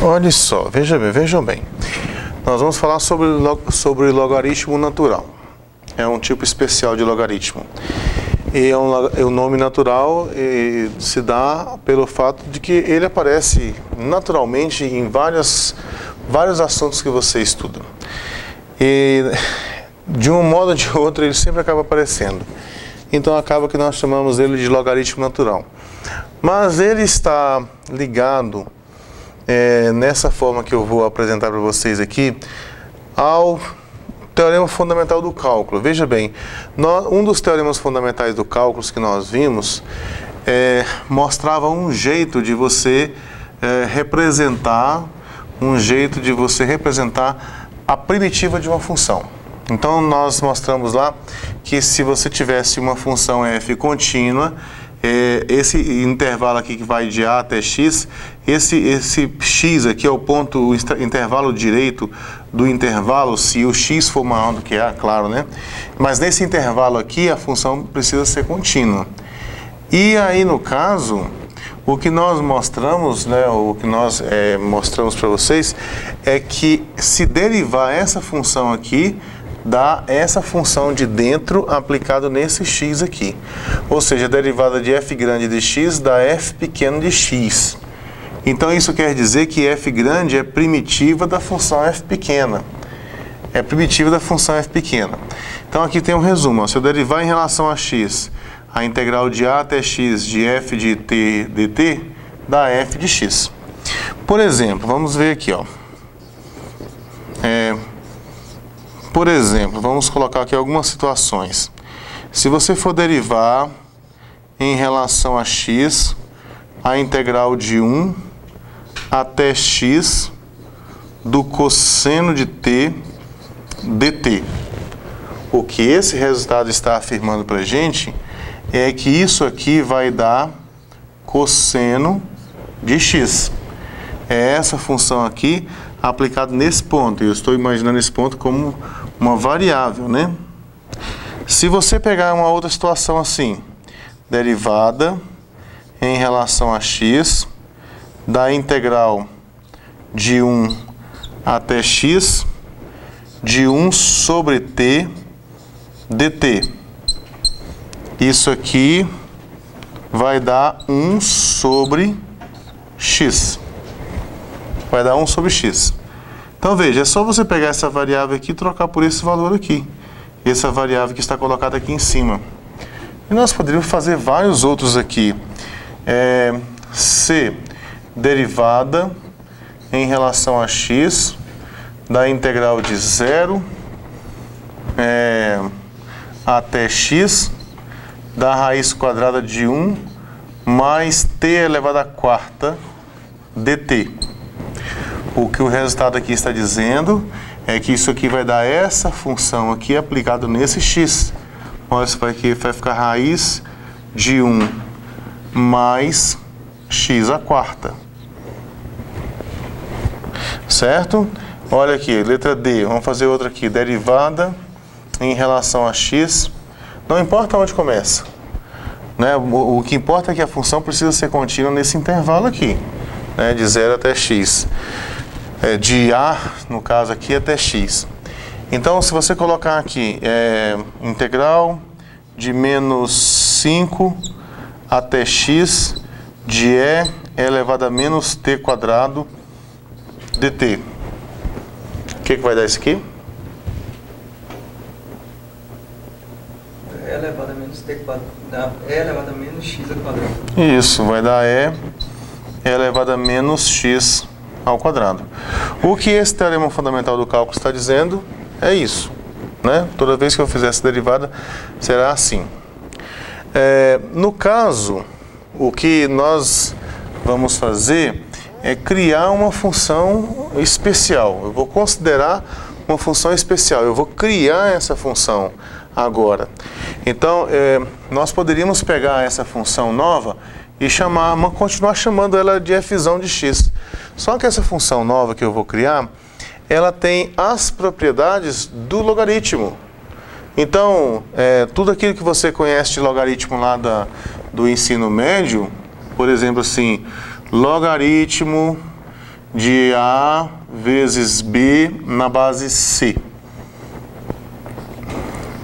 Olha só, vejam bem. Nós vamos falar sobre logaritmo natural. É um tipo especial de logaritmo. E o nome natural se dá pelo fato de que ele aparece naturalmente em vários assuntos que você estuda. E de um modo ou de outro ele sempre acaba aparecendo. Então acaba que nós chamamos ele de logaritmo natural. Mas ele está ligado, nessa forma que eu vou apresentar para vocês aqui, ao teorema fundamental do cálculo. Veja bem, um dos teoremas fundamentais do cálculo que nós vimos mostrava um jeito de você representar a primitiva de uma função. Então nós mostramos lá que se você tivesse uma função f contínua, esse intervalo aqui que vai de a até x, esse x aqui é o intervalo direito do intervalo, se o x for maior do que a, claro, né? Mas nesse intervalo aqui a função precisa ser contínua. E aí no caso, o que nós mostramos, né, mostramos para vocês é que se derivar essa função aqui, dá essa função de dentro aplicado nesse x aqui. Ou seja, a derivada de f grande de x dá f pequeno de x. Então isso quer dizer que f grande é primitiva da função f pequena. É primitiva da função f pequena. Então aqui tem um resumo. Se eu derivar em relação a x, a integral de a até x de f de t dt, dá f de x. Por exemplo, vamos ver aqui, ó. Por exemplo, vamos colocar aqui algumas situações. Se você for derivar em relação a x, a integral de 1 até x do cosseno de t dt. O que esse resultado está afirmando para a gente é que isso aqui vai dar cosseno de x. É essa função aqui aplicada nesse ponto. Eu estou imaginando esse ponto como uma variável, né? Se você pegar uma outra situação assim, derivada em relação a x da integral de 1 até x de 1 sobre t dt. Isso aqui vai dar 1 sobre x. Vai dar 1 sobre x. Então veja, é só você pegar essa variável aqui e trocar por esse valor aqui. Essa variável que está colocada aqui em cima. E nós poderíamos fazer vários outros aqui. C, derivada em relação a x da integral de 0 até x da raiz quadrada de 1 mais t elevado à quarta dt. O que o resultado aqui está dizendo é que isso aqui vai dar essa função aqui aplicado nesse x. Olha, isso vai ficar raiz de 1 mais x à quarta. Certo? Olha aqui, letra D. Vamos fazer outra aqui. Derivada em relação a x. Não importa onde começa, né? O que importa é que a função precisa ser contínua nesse intervalo aqui, né? De 0 até x. De a, no caso aqui, até x. Então, se você colocar aqui integral de menos 5 até x de e elevado a menos t quadrado dt. O que vai dar isso aqui? E elevado a menos t quadrado, dá e elevado a menos x ao quadrado. Isso, vai dar e elevado a menos x ao quadrado. O que esse teorema fundamental do cálculo está dizendo é isso, né? Toda vez que eu fizer essa derivada, será assim. No caso, o que nós vamos fazer é criar uma função especial. Eu vou considerar uma função especial. Eu vou criar essa função agora. Então, nós poderíamos pegar essa função nova e continuar chamando ela de f de x. Só que essa função nova que eu vou criar, ela tem as propriedades do logaritmo. Então, tudo aquilo que você conhece de logaritmo lá do ensino médio, por exemplo assim, logaritmo de A vezes B na base C.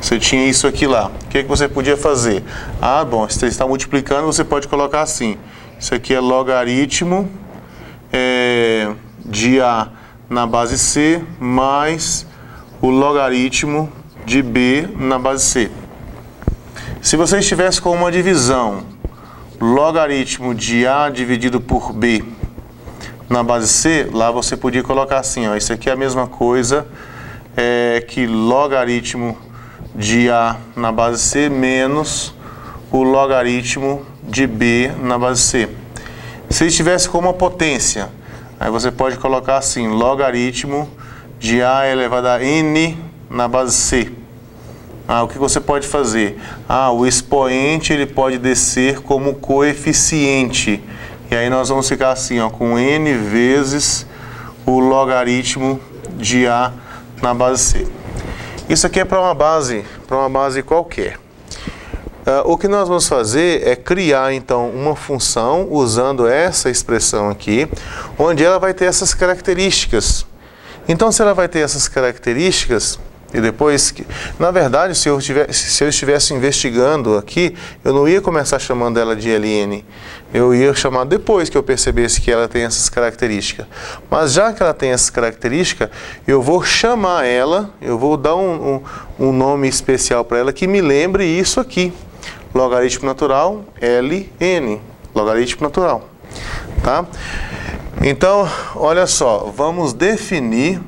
Você tinha isso aqui lá. O que você podia fazer? Ah, bom, se você está multiplicando, você pode colocar assim. Isso aqui é logaritmo de A na base C mais o logaritmo de B na base C. Se você estivesse com uma divisão, logaritmo de A dividido por B na base C, lá você podia colocar assim, ó, isso aqui é a mesma coisa que logaritmo de A na base C menos o logaritmo de B na base C. Se estivesse com uma potência, aí você pode colocar assim, logaritmo de A elevado a N na base C. O que você pode fazer? O expoente ele pode descer como coeficiente. E aí nós vamos ficar assim, ó, com N vezes o logaritmo de A na base C. Isso aqui é para uma base qualquer. O que nós vamos fazer é criar, então, uma função usando essa expressão aqui, onde ela vai ter essas características. Então, se ela vai ter essas características, e depois, na verdade, se eu estivesse investigando aqui, eu não ia começar chamando ela de LN. Eu ia chamar depois que eu percebesse que ela tem essas características. Mas já que ela tem essas características, eu vou chamar ela, eu vou dar um nome especial para ela que me lembre isso aqui. Logaritmo natural, LN. Logaritmo natural. Tá? Então, olha só, vamos definir,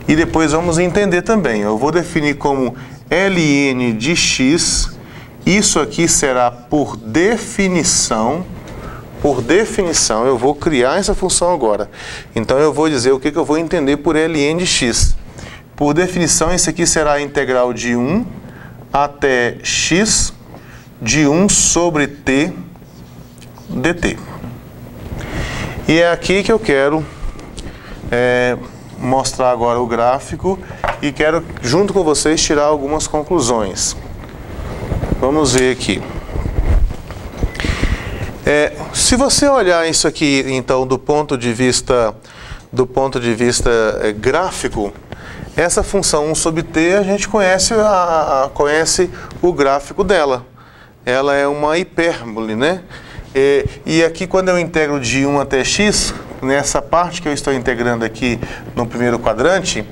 e depois vamos entender também. Eu vou definir como ln de x, isso aqui será por definição, eu vou criar essa função agora. Então eu vou dizer o que eu vou entender por ln de x. Por definição, isso aqui será a integral de 1 até x de 1 sobre t dt. E é aqui que eu quero mostrar agora o gráfico e quero, junto com vocês, tirar algumas conclusões. Vamos ver aqui. Se você olhar isso aqui, então, do ponto de vista gráfico, essa função 1 sobre t, a gente conhece o gráfico dela. Ela é uma hipérbole, né? E aqui, quando eu integro de 1 até x, nessa parte que eu estou integrando aqui no primeiro quadrante,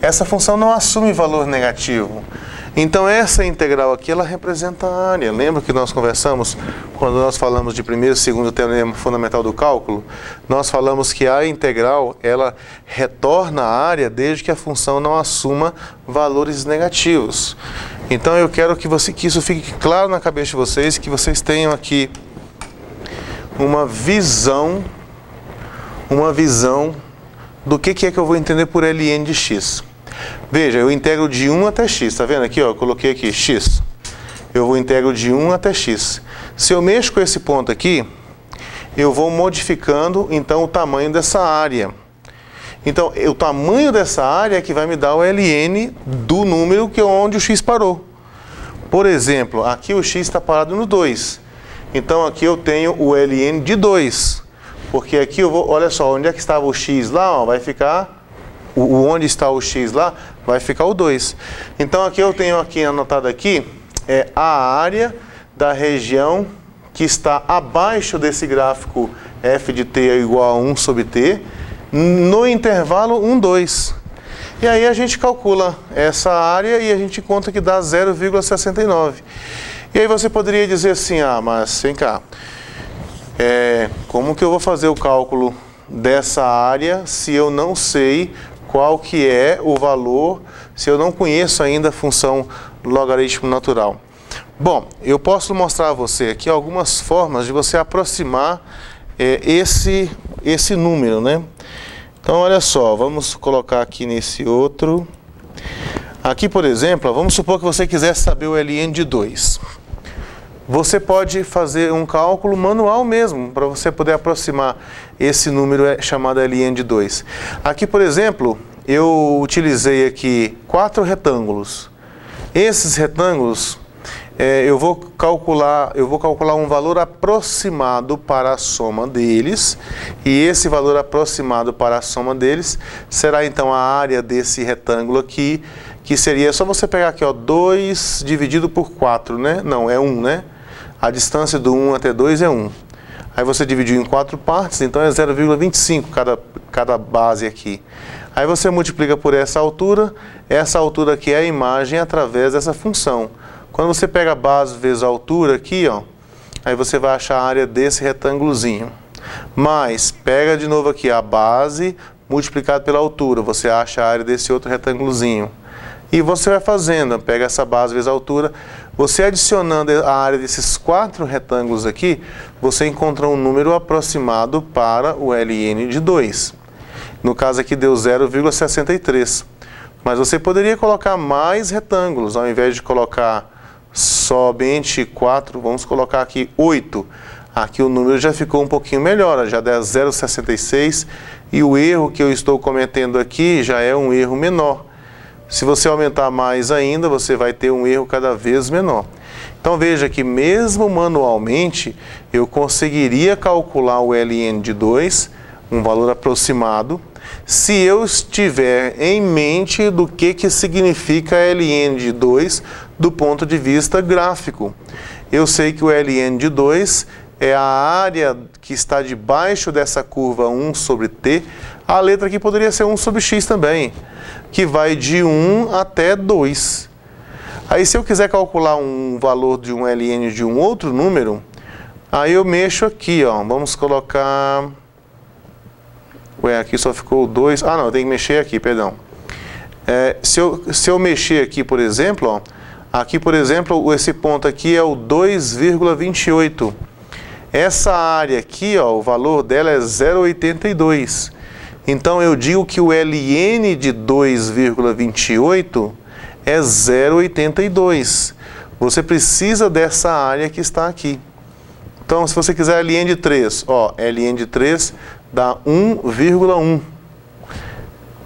essa função não assume valor negativo. Então, essa integral aqui, ela representa a área. Lembra que nós conversamos, quando nós falamos de primeiro e segundo teorema fundamental do cálculo? Nós falamos que a integral, ela retorna a área desde que a função não assuma valores negativos. Então, eu quero que isso fique claro na cabeça de vocês, que vocês tenham aqui uma visão do que é que eu vou entender por ln de x. Veja, eu integro de 1 até x, tá vendo aqui, ó, eu coloquei aqui x. Eu vou integro de 1 até x. Se eu mexo com esse ponto aqui, eu vou modificando, então, o tamanho dessa área. Então, o tamanho dessa área é que vai me dar o ln do número que é onde o x parou. Por exemplo, aqui o x está parado no 2. Então, aqui eu tenho o ln de 2. Porque aqui eu vou, olha só, onde é que estava o x lá, ó, vai ficar, onde está o x lá, vai ficar o 2. Então, aqui eu tenho aqui anotado aqui, a área da região que está abaixo desse gráfico f de t é igual a 1 sobre t, no intervalo 1, 2. E aí a gente calcula essa área e a gente encontra que dá 0,69. E aí você poderia dizer assim, mas vem cá, como que eu vou fazer o cálculo dessa área se eu não sei qual que é o valor, se eu não conheço ainda a função logaritmo natural? Bom, eu posso mostrar a você aqui algumas formas de você aproximar esse número, né? Então, olha só, vamos colocar aqui nesse outro. Aqui, por exemplo, vamos supor que você quisesse saber o ln de 2. Você pode fazer um cálculo manual mesmo, para você poder aproximar esse número chamado ln de 2. Aqui, por exemplo, eu utilizei aqui 4 retângulos. Esses retângulos, eu vou calcular um valor aproximado para a soma deles, e esse valor aproximado para a soma deles será então a área desse retângulo aqui, que seria, só você pegar aqui, ó, 2 dividido por 4, né? Não, é 1, né? A distância do 1 até 2 é 1. Aí você dividiu em 4 partes, então é 0,25 cada base aqui. Aí você multiplica por essa altura aqui é a imagem através dessa função. Quando você pega a base vezes a altura aqui, ó, aí você vai achar a área desse retângulozinho. Mas pega de novo aqui a base multiplicado pela altura, você acha a área desse outro retângulozinho. E você vai fazendo, pega essa base vezes a altura, você adicionando a área desses 4 retângulos aqui, você encontra um número aproximado para o ln de 2. No caso aqui deu 0,63. Mas você poderia colocar mais retângulos, ao invés de colocar somente 4, vamos colocar aqui 8. Aqui o número já ficou um pouquinho melhor, já dá 0,66, e o erro que eu estou cometendo aqui já é um erro menor. Se você aumentar mais ainda, você vai ter um erro cada vez menor. Então veja que mesmo manualmente, eu conseguiria calcular o ln de 2, um valor aproximado, se eu estiver em mente do que significa ln de 2 do ponto de vista gráfico. Eu sei que o ln de 2 é a área que está debaixo dessa curva 1 sobre t. A letra aqui poderia ser 1 sobre x também, que vai de 1 até 2. Aí se eu quiser calcular um valor de um ln de um outro número, aí eu mexo aqui, ó, vamos colocar... Ué, aqui só ficou 2. Ah, não, eu tenho que mexer aqui, perdão. Se eu mexer aqui, por exemplo, ó, aqui, por exemplo, esse ponto aqui é o 2,28. Essa área aqui, ó, o valor dela é 0,82. Então eu digo que o ln de 2,28 é 0,82. Você precisa dessa área que está aqui. Então, se você quiser ln de 3, ó, ln de 3 dá 1,1.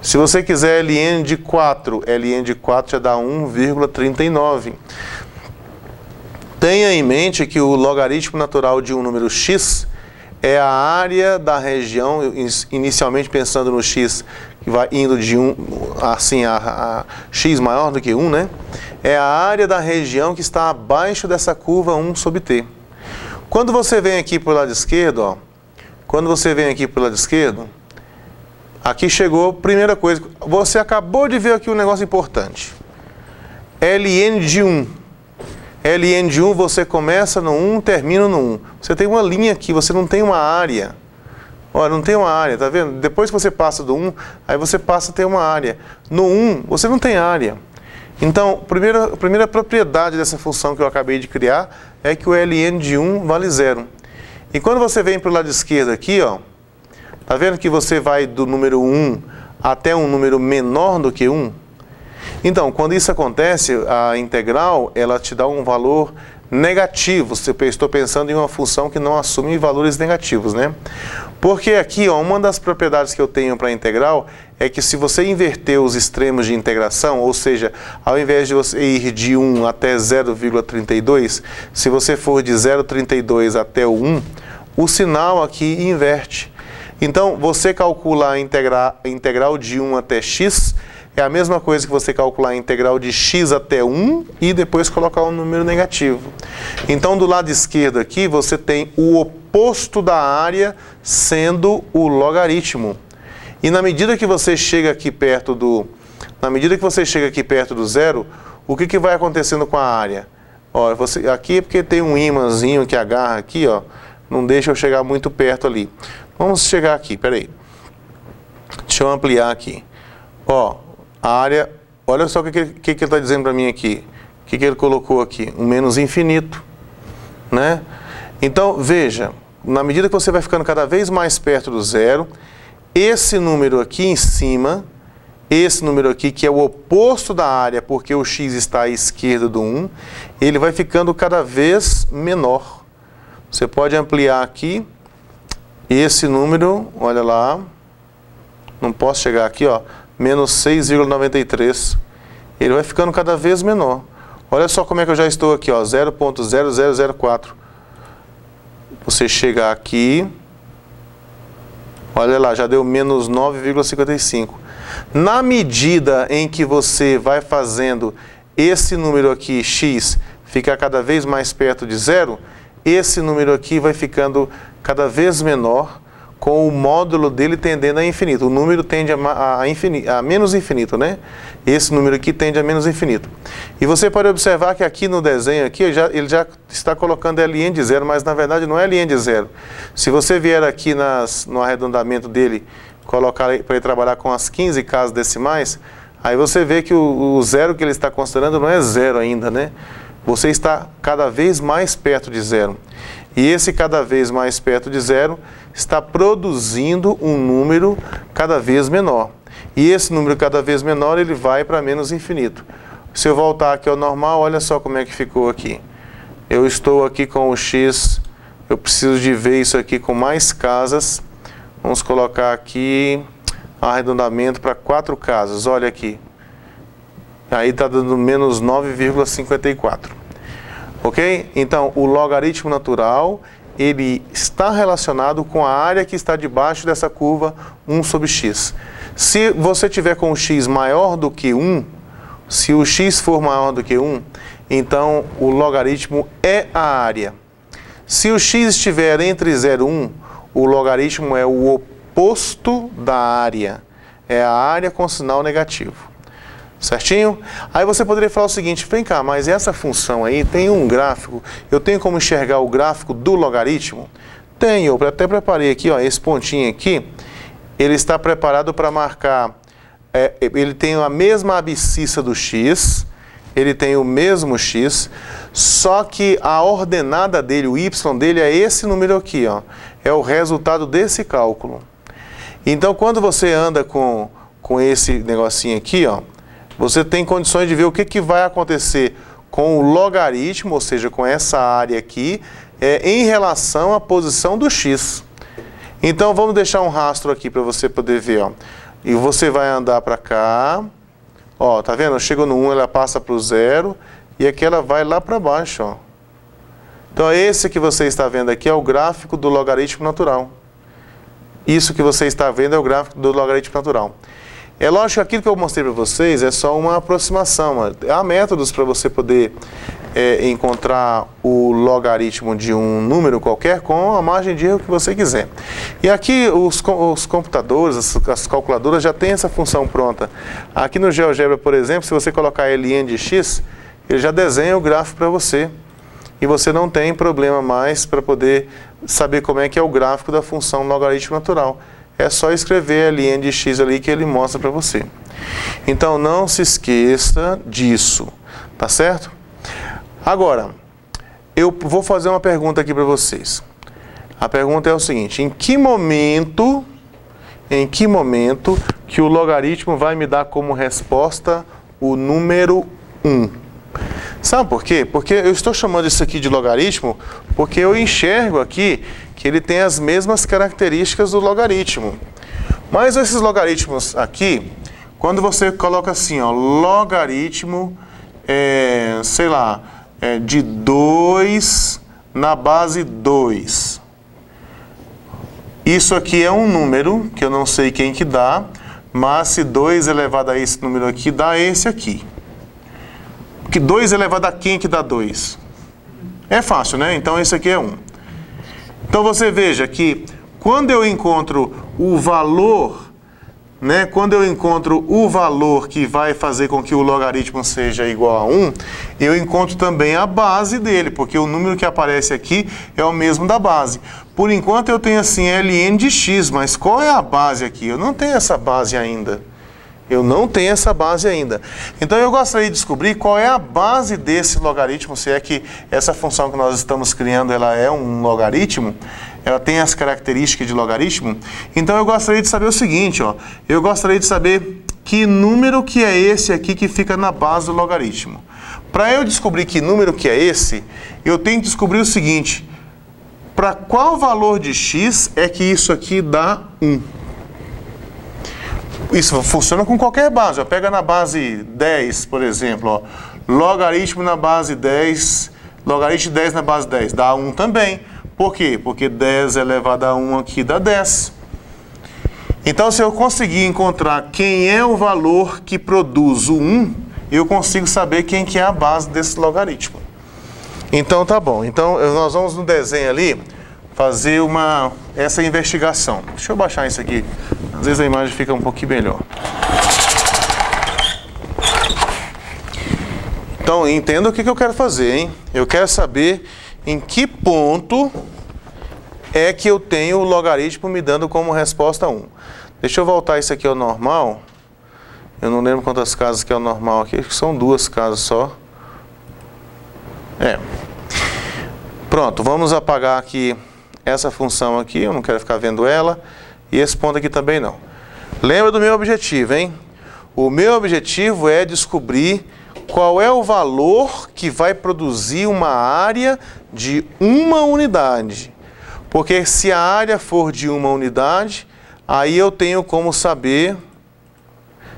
Se você quiser ln de 4 já dá 1,39. Tenha em mente que o logaritmo natural de um número x é a área da região, inicialmente pensando no x que vai indo de 1, assim, a x maior do que 1, né? É a área da região que está abaixo dessa curva 1 sobre t. Quando você vem aqui para o lado esquerdo, ó, aqui chegou, primeira coisa, você acabou de ver aqui um negócio importante. ln de 1. ln de 1 você começa no 1, termina no 1. Você tem uma linha aqui, você não tem uma área. Olha, não tem uma área, tá vendo? Depois que você passa do 1, aí você passa a ter uma área. No 1, você não tem área. Então, a primeira propriedade dessa função que eu acabei de criar é que o ln de 1 vale 0. E quando você vem para o lado esquerdo aqui, ó, tá vendo que você vai do número 1 até um número menor do que 1? Então, quando isso acontece, a integral, ela te dá um valor negativo. Eu estou pensando em uma função que não assume valores negativos, né? Porque aqui, ó, uma das propriedades que eu tenho para a integral é que se você inverter os extremos de integração, ou seja, ao invés de você ir de 1 até 0,32, se você for de 0,32 até o 1, o sinal aqui inverte. Então, você calcula a integral de 1 até x, é a mesma coisa que você calcular a integral de x até 1 e depois colocar um número negativo. Então, do lado esquerdo aqui, você tem o oposto da área sendo o logaritmo. E na medida que você chega aqui perto do zero, o que vai acontecendo com a área? Ó, aqui é porque tem um ímãzinho que agarra aqui, ó, não deixa eu chegar muito perto ali. Vamos chegar aqui, peraí. Deixa eu ampliar aqui. Ó, a área, olha só o que ele está dizendo para mim aqui. O que ele colocou aqui? Um menos infinito, né? Então, veja, na medida que você vai ficando cada vez mais perto do zero, esse número aqui em cima, esse número aqui, que é o oposto da área, porque o x está à esquerda do 1, ele vai ficando cada vez menor. Você pode ampliar aqui, esse número, olha lá, não posso chegar aqui, ó, menos 6,93. Ele vai ficando cada vez menor. Olha só como é que eu já estou aqui, ó, 0.0004. Você chega aqui, olha lá, já deu menos 9,55. Na medida em que você vai fazendo esse número aqui, x, ficar cada vez mais perto de zero, esse número aqui vai ficando cada vez menor, com o módulo dele tendendo a infinito. O número tende a menos infinito, né? Esse número aqui tende a menos infinito. E você pode observar que aqui no desenho, aqui, ele já está colocando ln de zero, mas na verdade não é ln de zero. Se você vier aqui no arredondamento dele, colocar para ele trabalhar com as 15 casas decimais, aí você vê que o zero que ele está considerando não é zero ainda, né? Você está cada vez mais perto de zero. E esse cada vez mais perto de zero está produzindo um número cada vez menor. E esse número cada vez menor, ele vai para menos infinito. Se eu voltar aqui ao normal, olha só como é que ficou aqui. Eu estou aqui com o x, eu preciso de ver isso aqui com mais casas. Vamos colocar aqui arredondamento para 4 casas, olha aqui. Aí está dando menos 9,54. Ok? Então, o logaritmo natural, ele está relacionado com a área que está debaixo dessa curva 1 sobre x. Se você tiver com o x maior do que 1, se o x for maior do que 1, então o logaritmo é a área. Se o x estiver entre 0 e 1, o logaritmo é o oposto da área. É a área com sinal negativo. Certinho? Aí você poderia falar o seguinte, vem cá, mas essa função aí tem um gráfico, eu tenho como enxergar o gráfico do logaritmo? Tenho, eu até preparei aqui, ó, esse pontinho aqui, ele está preparado para marcar, ele tem a mesma abscissa do x, ele tem o mesmo x, só que a ordenada dele, o y dele é esse número aqui, ó, é o resultado desse cálculo. Então, quando você anda com esse negocinho aqui, ó, você tem condições de ver o que vai acontecer com o logaritmo, ou seja, com essa área aqui, em relação à posição do x. Então, vamos deixar um rastro aqui para você poder ver, ó. E você vai andar para cá, ó, tá vendo? Chega no 1, ela passa para o 0, e aqui ela vai lá para baixo, ó. Então, esse que você está vendo aqui é o gráfico do logaritmo natural. Isso que você está vendo é o gráfico do logaritmo natural. É lógico que aquilo que eu mostrei para vocês é só uma aproximação. Há métodos para você poder encontrar o logaritmo de um número qualquer com a margem de erro que você quiser. E aqui os computadores, as calculadoras já têm essa função pronta. Aqui no GeoGebra, por exemplo, se você colocar ln de x, ele já desenha o gráfico para você. E você não tem problema mais para poder saber como é que é o gráfico da função logaritmo natural. É só escrever ln de x ali que ele mostra para você. Então, não se esqueça disso, tá certo? Agora, eu vou fazer uma pergunta aqui para vocês. A pergunta é o seguinte, em que momento que o logaritmo vai me dar como resposta o número 1? Sabe por quê? Porque eu estou chamando isso aqui de logaritmo porque eu enxergo aqui que ele tem as mesmas características do logaritmo. Mas esses logaritmos aqui, quando você coloca assim, ó, logaritmo, sei lá, de 2 na base 2. Isso aqui é um número, que eu não sei quem que dá, mas se 2 elevado a esse número aqui, dá esse aqui. Que 2 elevado a quem que dá 2? É fácil, né? Então esse aqui é 1. Então você veja que quando eu encontro o valor, né? Quando eu encontro o valor que vai fazer com que o logaritmo seja igual a 1, eu encontro também a base dele, porque o número que aparece aqui é o mesmo da base. Por enquanto eu tenho assim ln de x, mas qual é a base aqui? Eu não tenho essa base ainda. Eu não tenho essa base ainda. Então eu gostaria de descobrir qual é a base desse logaritmo, se é que essa função que nós estamos criando, ela é um logaritmo, ela tem as características de logaritmo. Então eu gostaria de saber o seguinte, ó, eu gostaria de saber que número que é esse aqui que fica na base do logaritmo. Para eu descobrir que número que é esse, eu tenho que descobrir o seguinte, para qual valor de x é que isso aqui dá 1? Isso funciona com qualquer base. Ó. Pega na base 10, por exemplo. Ó. Logaritmo na base 10, logaritmo de 10 na base 10, dá 1 também. Por quê? Porque 10 elevado a 1 aqui dá 10. Então, se eu conseguir encontrar quem é o valor que produz o 1, eu consigo saber quem que é a base desse logaritmo. Então, tá bom. Então, nós vamos no desenho ali fazer essa investigação. Deixa eu baixar isso aqui. Às vezes a imagem fica um pouquinho melhor. Então, entenda o que eu quero fazer, hein? Eu quero saber em que ponto é que eu tenho o logaritmo me dando como resposta 1. Deixa eu voltar isso aqui ao normal. Eu não lembro quantas casas que é o normal aqui. Acho que são 2 casas só. Pronto, vamos apagar aqui essa função aqui. Eu não quero ficar vendo ela. E esse ponto aqui também não. Lembra do meu objetivo, hein? O meu objetivo é descobrir qual é o valor que vai produzir uma área de 1 unidade. Porque se a área for de 1 unidade, aí eu tenho como saber,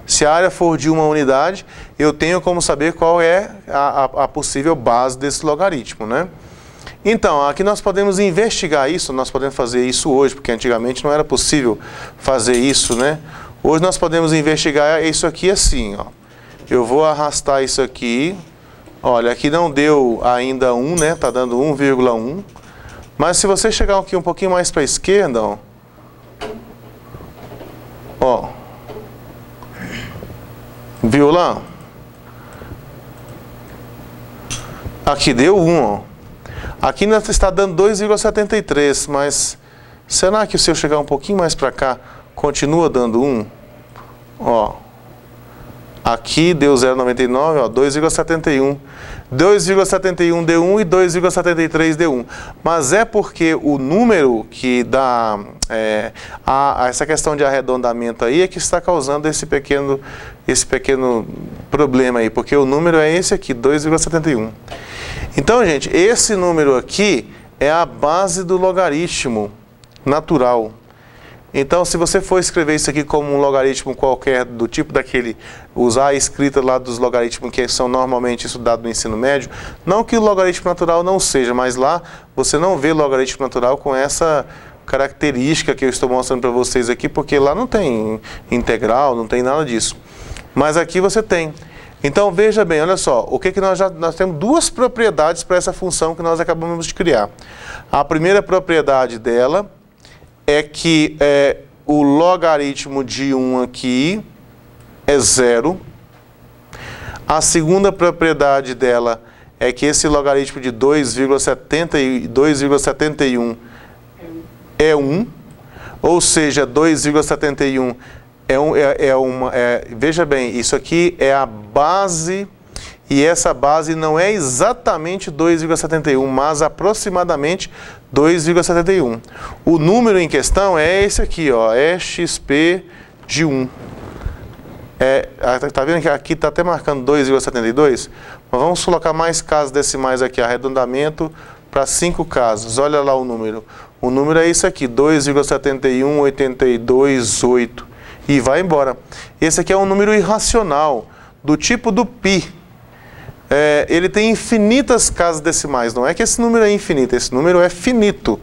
se a área for de 1 unidade, eu tenho como saber qual é a possível base desse logaritmo, né? Então, aqui nós podemos investigar isso, nós podemos fazer isso hoje, porque antigamente não era possível fazer isso, né? Hoje nós podemos investigar isso aqui assim, ó. Eu vou arrastar isso aqui. Olha, aqui não deu ainda 1, né? Tá dando 1,1. Mas se você chegar aqui um pouquinho mais para a esquerda, ó. Viu lá? Aqui deu 1, ó. Aqui ainda está dando 2,73, mas será que se eu chegar um pouquinho mais para cá, continua dando 1? Ó. Aqui deu 0,99, ó, 2,71. 2,71 deu 1 e 2,73 deu 1. Mas é porque o número que dá essa questão de arredondamento aí é que está causando esse pequeno problema aí, porque o número é esse aqui, 2,71. Então, gente, esse número aqui é a base do logaritmo natural. Então, se você for escrever isso aqui como um logaritmo qualquer, do tipo daquele, usar a escrita lá dos logaritmos que são normalmente estudados no ensino médio, não que o logaritmo natural não seja, mas lá você não vê logaritmo natural com essa característica que eu estou mostrando para vocês aqui, porque lá não tem integral, não tem nada disso. Mas aqui você tem. Então, veja bem, olha só, o que nós temos 2 propriedades para essa função que nós acabamos de criar. A primeira propriedade dela é que o logaritmo de 1 aqui é 0. A segunda propriedade dela é que esse logaritmo de 2,71 é 1. Ou seja, 2,71 veja bem, isso aqui é a base, e essa base não é exatamente 2,71, mas aproximadamente 2,71. O número em questão é esse aqui, ó, é XP de 1. Tá vendo que aqui está até marcando 2,72? Mas vamos colocar mais casas decimais aqui, arredondamento para 5 casas. Olha lá o número. O número é esse aqui, 2,7182,8. E vai embora. Esse aqui é um número irracional, do tipo do π. Ele tem infinitas casas decimais. Não é que esse número é infinito, esse número é finito.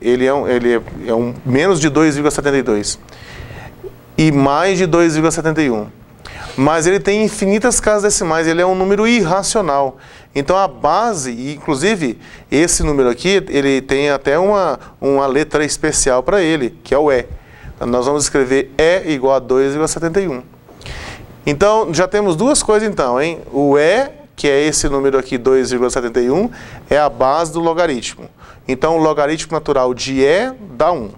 Ele é menos de 2,72 e mais de 2,71. Mas ele tem infinitas casas decimais, ele é um número irracional. Então a base, inclusive esse número aqui, ele tem até uma letra especial para ele, que é o E. Então, nós vamos escrever E igual a 2,71. Então, já temos 2 coisas então, hein? O E, que é esse número aqui, 2,71, é a base do logaritmo. Então, o logaritmo natural de E dá 1.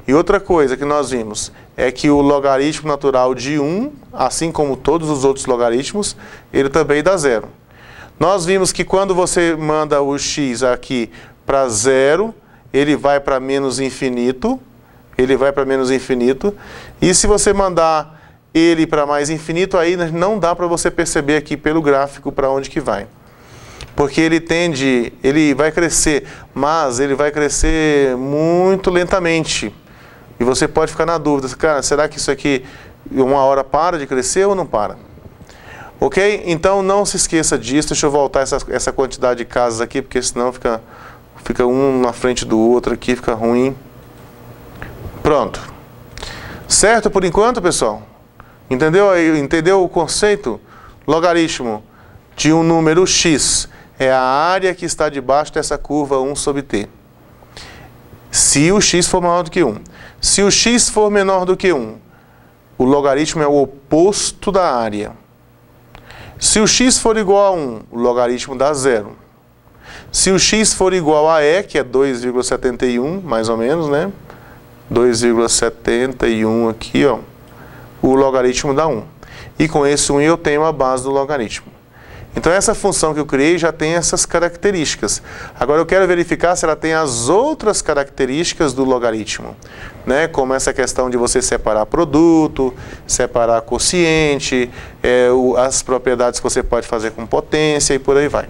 E outra coisa que nós vimos é que o logaritmo natural de 1, assim como todos os outros logaritmos, ele também dá 0. Nós vimos que quando você manda o x aqui para 0, ele vai para menos infinito. Ele vai para menos infinito. E se você mandar ele para mais infinito, aí não dá para você perceber aqui pelo gráfico para onde que vai. Porque ele vai crescer, mas ele vai crescer muito lentamente. E você pode ficar na dúvida, cara, será que isso aqui uma hora para de crescer ou não para? Ok? Então não se esqueça disso. Deixa eu voltar essa quantidade de casas aqui, porque senão fica um na frente do outro aqui, fica ruim. Pronto. Certo por enquanto, pessoal? Entendeu o conceito? Logaritmo de um número x é a área que está debaixo dessa curva 1 sobre t. Se o x for maior do que 1. Se o x for menor do que 1, o logaritmo é o oposto da área. Se o x for igual a 1, o logaritmo dá 0. Se o x for igual a e, que é 2,71, mais ou menos, né? 2,71 aqui, ó. O logaritmo dá 1. E com esse 1 eu tenho a base do logaritmo. Então essa função que eu criei já tem essas características. Agora eu quero verificar se ela tem as outras características do logaritmo, né? Como essa questão de você separar produto, separar quociente, as propriedades que você pode fazer com potência e por aí vai.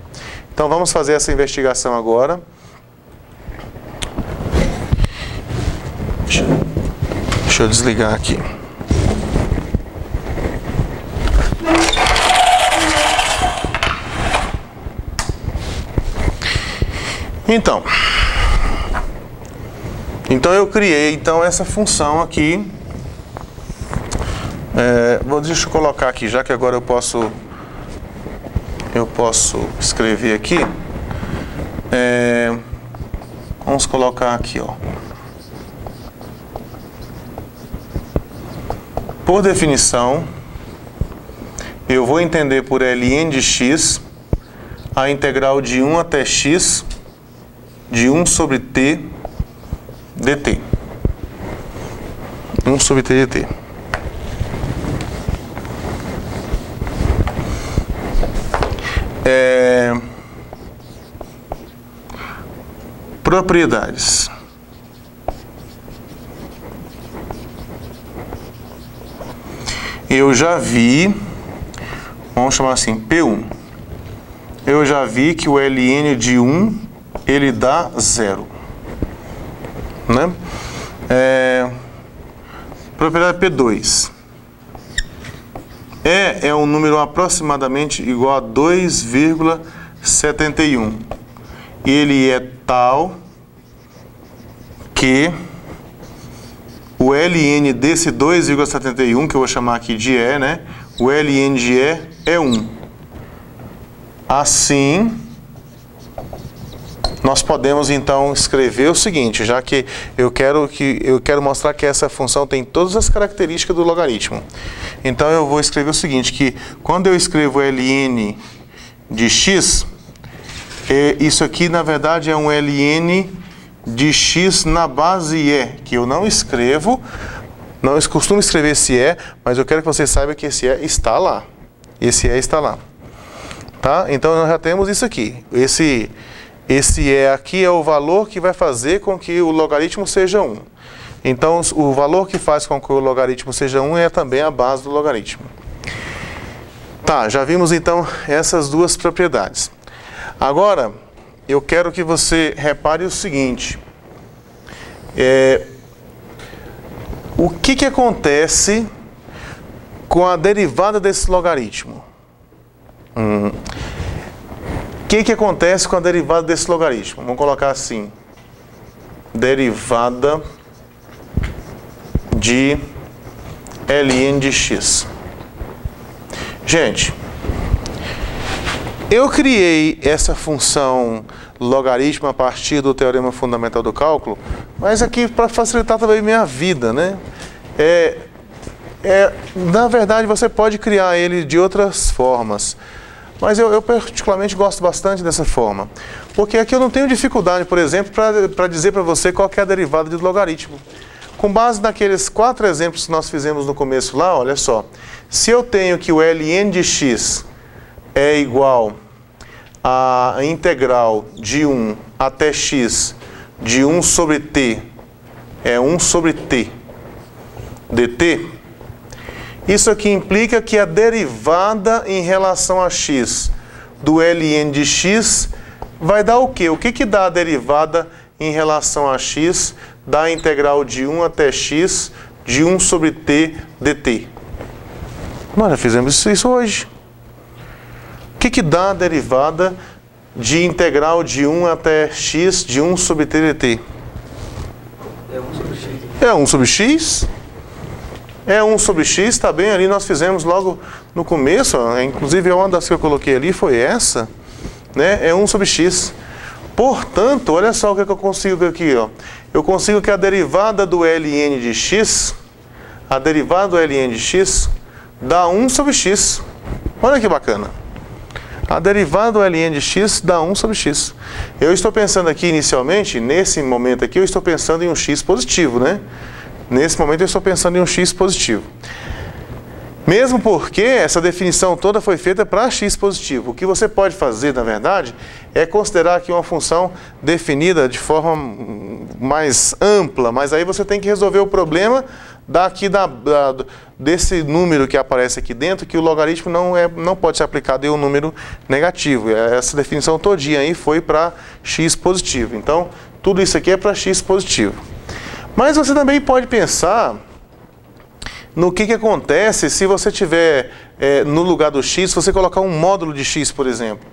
Então vamos fazer essa investigação agora. Deixa eu desligar aqui. Então eu criei essa função aqui. Deixa eu colocar aqui, já que agora eu posso escrever aqui. Vamos colocar aqui, ó. Por definição, eu vou entender por ln de x a integral de 1 até x de 1 sobre t dt. 1 sobre t dt. Propriedades. Eu já vi, vamos chamar assim, P1. Eu já vi que o ln de 1, ele dá 0. Né? Propriedade P2. E é um número aproximadamente igual a 2,71. Ele é tal que o ln desse 2,71, que eu vou chamar aqui de E, né? O ln de E é 1. Assim, nós podemos então escrever o seguinte, já que eu quero mostrar que essa função tem todas as características do logaritmo. Então eu vou escrever o seguinte, que quando eu escrevo ln de x, isso aqui na verdade é um ln de x na base E, que eu não escrevo, não costumo escrever esse E, mas eu quero que você saiba que esse E está lá. Esse E está lá. Tá? Então nós já temos isso aqui. Esse E aqui é o valor que vai fazer com que o logaritmo seja 1. Então o valor que faz com que o logaritmo seja 1 é também a base do logaritmo. Tá, já vimos então essas duas propriedades. Agora, eu quero que você repare o seguinte. O que acontece com a derivada desse logaritmo? O que acontece com a derivada desse logaritmo? Vamos colocar assim. Derivada de ln de x. Gente, eu criei essa função logaritmo a partir do teorema fundamental do cálculo, mas aqui para facilitar também minha vida, né? Na verdade, você pode criar ele de outras formas, mas eu particularmente gosto bastante dessa forma, porque aqui eu não tenho dificuldade, por exemplo, para dizer para você qual que é a derivada do logaritmo. Com base naqueles 4 exemplos que nós fizemos no começo lá, olha só, se eu tenho que o ln de x é igual a integral de 1 até x de 1 sobre t, é 1 sobre t dt, isso aqui implica que a derivada em relação a x do ln de x vai dar o quê? O que dá a derivada em relação a x da integral de 1 até x de 1 sobre t dt? Nós já fizemos isso hoje. que dá a derivada de integral de 1 até x de 1 sobre t dt? É 1 sobre x. É 1 sobre x. É 1 sobre x, está bem, ali nós fizemos logo no começo, ó, inclusive uma das que eu coloquei ali foi essa, né? É 1 sobre x. Portanto, olha só o que eu consigo aqui, ó. Eu consigo que a derivada do ln de x, a derivada do ln de x, dá 1 sobre x. Olha que bacana. A derivada do ln de x dá 1 sobre x. Eu estou pensando aqui inicialmente, nesse momento aqui, eu estou pensando em um x positivo, né? Nesse momento eu estou pensando em um x positivo. Mesmo porque essa definição toda foi feita para x positivo. O que você pode fazer, na verdade, é considerar aqui uma função definida de forma mais ampla, mas aí você tem que resolver o problema desse número que aparece aqui dentro, que o logaritmo não pode ser aplicado em um número negativo. Essa definição todinha aí foi para x positivo. Então, tudo isso aqui é para x positivo. Mas você também pode pensar no que acontece se você tiver, no lugar do x, você colocar um módulo de x, por exemplo.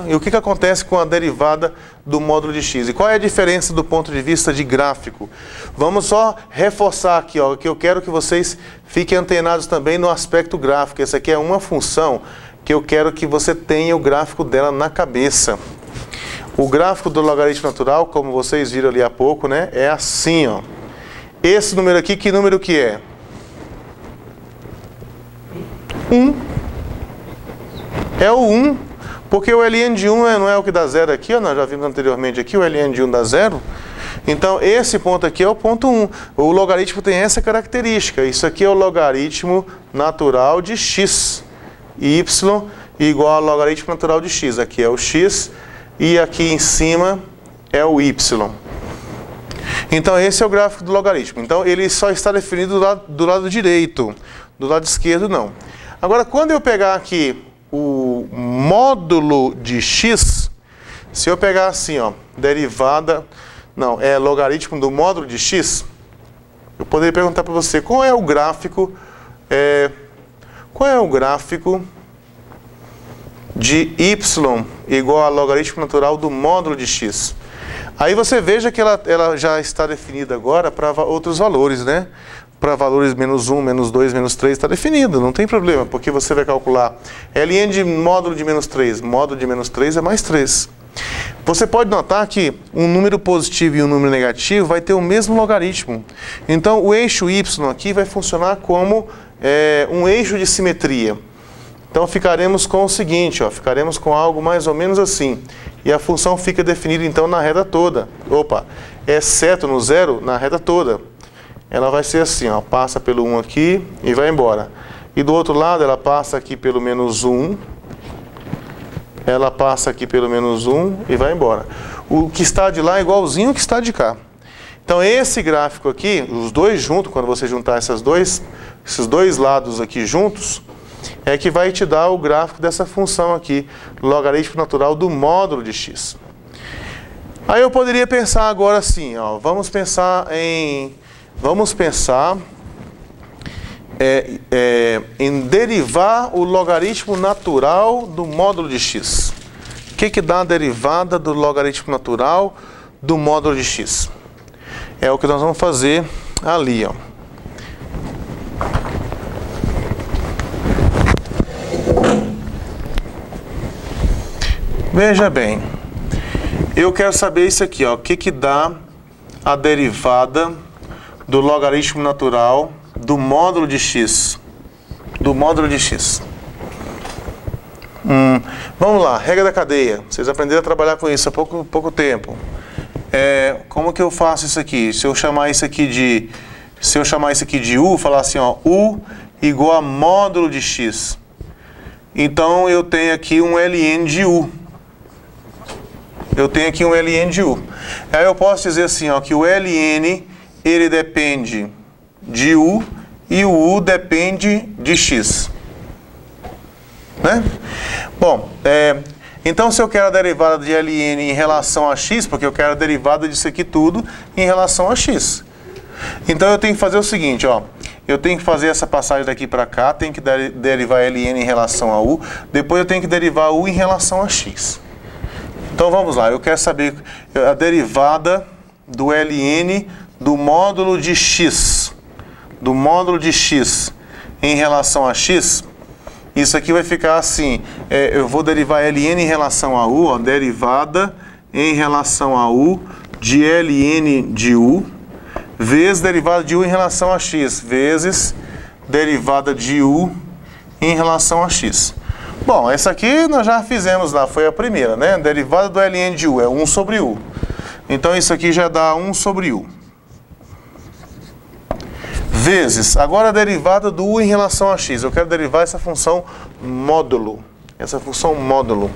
E o que acontece com a derivada do módulo de x? E qual é a diferença do ponto de vista de gráfico? Vamos só reforçar aqui, ó, que eu quero que vocês fiquem antenados também no aspecto gráfico. Essa aqui é uma função que eu quero que você tenha o gráfico dela na cabeça. O gráfico do logaritmo natural, como vocês viram ali há pouco, né, é assim, ó. Esse número aqui, que número que é? 1. É o 1, porque o ln de 1 não é o que dá 0 aqui, ó, nós já vimos anteriormente aqui, o ln de 1 dá 0. Então, esse ponto aqui é o ponto 1. O logaritmo tem essa característica. Isso aqui é o logaritmo natural de x. Y igual ao logaritmo natural de x. Aqui é o x e aqui em cima é o y. Então, esse é o gráfico do logaritmo. Então, ele só está definido do lado direito. Do lado esquerdo, não. Agora, quando eu pegar aqui o módulo de x, se eu pegar assim, ó, derivada, não, é logaritmo do módulo de x, eu poderia perguntar para você, qual é o gráfico de y igual a logaritmo natural do módulo de x? Aí você veja que ela já está definida agora para outros valores, né? Para valores menos 1, menos 2, menos 3, está definido, não tem problema, porque você vai calcular ln de módulo de menos 3, módulo de menos 3 é mais 3. Você pode notar que um número positivo e um número negativo vai ter o mesmo logaritmo. Então, o eixo y aqui vai funcionar como um eixo de simetria. Então, ficaremos com o seguinte, ó, ficaremos com algo mais ou menos assim. E a função fica definida, então, na reta toda. Opa, exceto no zero, na reta toda. Ela vai ser assim, ó, passa pelo 1 aqui e vai embora. E do outro lado, ela passa aqui pelo menos 1. Ela passa aqui pelo menos 1 e vai embora. O que está de lá é igualzinho ao que está de cá. Então, esse gráfico aqui, os dois juntos, quando você juntar esses dois lados aqui juntos, é que vai te dar o gráfico dessa função aqui, logaritmo natural do módulo de x. Aí eu poderia pensar agora assim, ó, vamos pensar em derivar o logaritmo natural do módulo de x. O que dá a derivada do logaritmo natural do módulo de x? É o que nós vamos fazer ali, ó. Veja bem, eu quero saber isso aqui, ó, o que dá a derivada do logaritmo natural do módulo de x. Do módulo de x. Vamos lá, regra da cadeia. Vocês aprenderam a trabalhar com isso há pouco tempo. Como que eu faço isso aqui? Se eu chamar isso aqui de u, falar assim, ó, u igual a módulo de x. Então eu tenho aqui um ln de u. Eu tenho aqui um ln de u. Aí eu posso dizer assim, ó, que o ln ele depende de u e o u depende de x. Né? Bom, então se eu quero a derivada de ln em relação a x, porque eu quero a derivada disso aqui tudo em relação a x. Então eu tenho que fazer o seguinte, ó. Eu tenho que fazer essa passagem daqui para cá, tenho que derivar ln em relação a u, depois eu tenho que derivar u em relação a x. Então vamos lá, eu quero saber a derivada do ln do módulo de x. Do módulo de x em relação a x. Isso aqui vai ficar assim, eu vou derivar ln em relação a u, ó, derivada em relação a u de ln de u, vezes derivada de u em relação a x, vezes derivada de u em relação a x. Bom, essa aqui nós já fizemos lá, foi a primeira, né? Derivada do ln de u é 1 sobre u. Então isso aqui já dá 1 sobre u. Vezes, agora a derivada do u em relação a x. Eu quero derivar essa função módulo. Essa função módulo.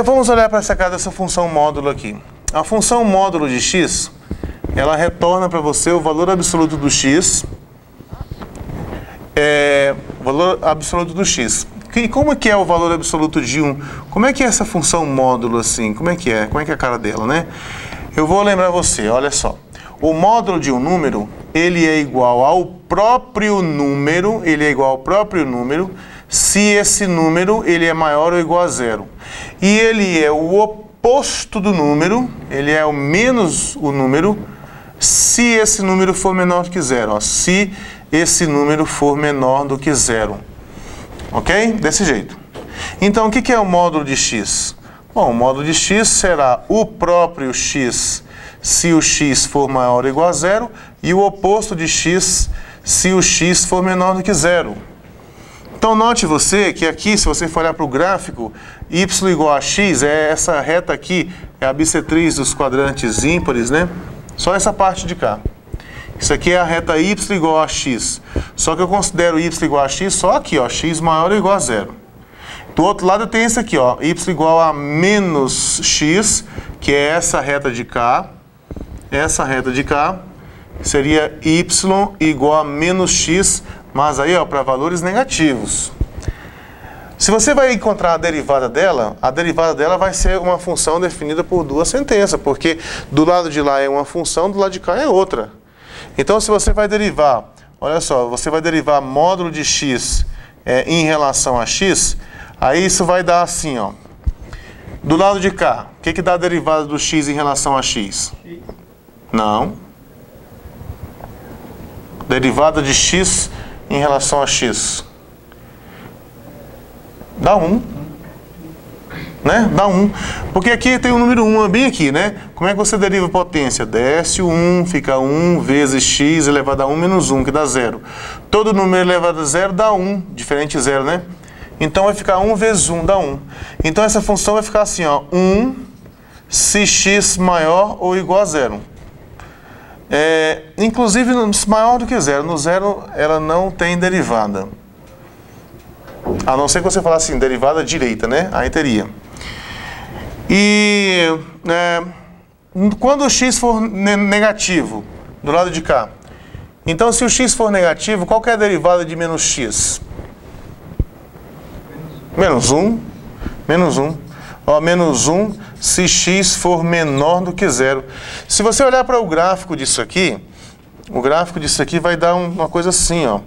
Vamos olhar para essa cara dessa função módulo aqui. A função módulo de x, ela retorna para você o valor absoluto do x. O valor absoluto do x. E como é que é o valor absoluto de 1? Como é que é essa função módulo assim? Como é que é? Como é que é a cara dela, né? Eu vou lembrar você, olha só. O módulo de um número, ele é igual ao próprio número, se esse número ele é maior ou igual a zero. E ele é o oposto do número, ele é o menos o número, se esse número for menor do que zero. Ó, se esse número for menor do que zero. Ok? Desse jeito. Então, o que é o módulo de x? Bom, o módulo de x será o próprio x se o x for maior ou igual a zero, e o oposto de x se o x for menor do que zero. Então note você que aqui, se você for olhar para o gráfico, y igual a x, essa reta aqui, é a bissetriz dos quadrantes ímpares, né? Só essa parte de cá. Isso aqui é a reta y igual a x. Só que eu considero y igual a x só aqui, ó, x maior ou igual a zero. Do outro lado tem esse aqui, ó, y igual a menos x, que é essa reta de cá. Essa reta de cá seria y igual a menos x, mas aí, ó, para valores negativos. Se você vai encontrar a derivada dela vai ser uma função definida por duas sentenças, porque do lado de lá é uma função, do lado de cá é outra. Então, se você vai derivar, olha só, você vai derivar módulo de x em relação a x, aí isso vai dar assim, ó. Do lado de cá, o que dá a derivada do x em relação a x? Não. Derivada de x em relação a x. Dá 1. Né? Dá 1. Porque aqui tem o número 1 bem aqui, né? Como é que você deriva a potência? Desce o 1, fica 1 vezes x elevado a 1 menos 1, que dá 0. Todo número elevado a 0 dá 1, diferente de 0, né? Então vai ficar 1 vezes 1, dá 1. Então essa função vai ficar assim, ó, 1 se x maior ou igual a 0. Inclusive maior do que 0. No 0 ela não tem derivada. A não ser que você falasse assim, derivada direita, né? Aí teria. E quando o x for negativo, do lado de cá. Então, se o x for negativo, qual que é a derivada de menos x? Menos 1. Menos 1. Ó, menos 1 se x for menor do que 0. Se você olhar para o gráfico disso aqui, o gráfico disso aqui vai dar uma coisa assim, ó.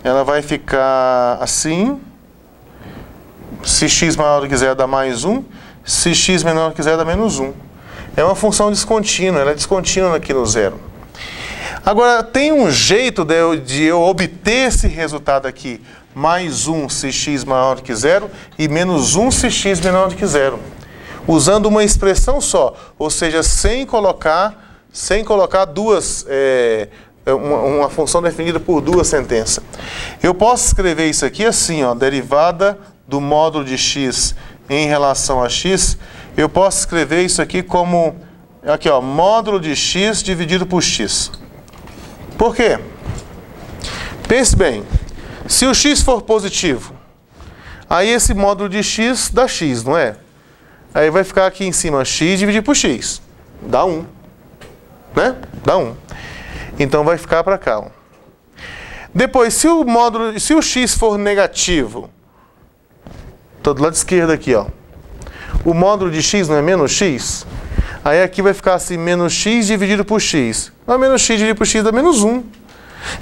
Ela vai ficar assim. Se x maior do que 0 dá mais 1. Se x menor do que 0 dá menos 1. É uma função descontínua, ela é descontínua aqui no 0. Agora, tem um jeito de eu obter esse resultado aqui. Mais 1 se x maior do que 0 e menos 1 se x menor do que 0. Usando uma expressão só, ou seja, sem colocar duas, uma função definida por duas sentenças. Eu posso escrever isso aqui assim, ó, derivada do módulo de x em relação a x. Eu posso escrever isso aqui como, aqui, ó, módulo de x dividido por x. Por quê? Pense bem. Se o x for positivo, aí esse módulo de x dá x, não é? Aí vai ficar aqui em cima x dividido por x. Dá 1. Né? Dá 1. Então vai ficar para cá. Ó. Depois, se o x for negativo, tô do lado esquerdo aqui, ó. O módulo de x não é menos x? Aí aqui vai ficar assim, menos x dividido por x. Mas menos x dividido por x dá menos 1.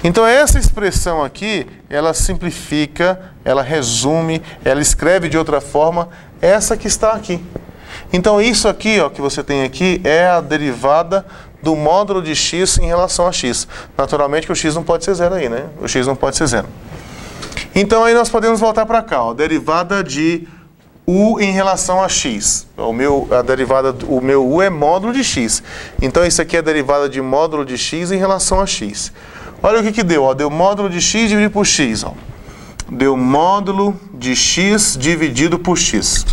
Então essa expressão aqui, ela simplifica, ela resume, ela escreve de outra forma essa que está aqui. Então isso aqui, ó, que você tem aqui, é a derivada do módulo de x em relação a x. Naturalmente que o x não pode ser zero aí, né? O x não pode ser zero. Então aí nós podemos voltar para cá, ó, derivada de u em relação a x. O meu u é módulo de x. Então isso aqui é a derivada de módulo de x em relação a x. Olha o que deu, ó, deu módulo de x dividido por x, ó. Deu módulo de x dividido por x.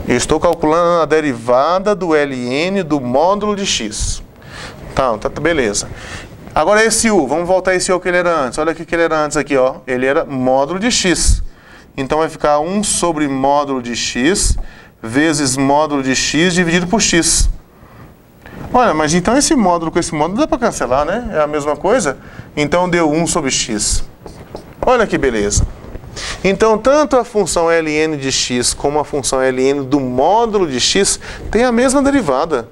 Eu estou calculando a derivada do ln do módulo de x. Tá, beleza. Agora esse u, vamos voltar a esse u que ele era antes. Olha o que ele era antes aqui, ó. Ele era módulo de x. Então vai ficar 1 sobre módulo de x vezes módulo de x dividido por x. Olha, mas então esse módulo com esse módulo dá para cancelar, né? É a mesma coisa? Então deu 1 sobre x. Olha que beleza. Então, tanto a função ln de x como a função ln do módulo de x tem a mesma derivada.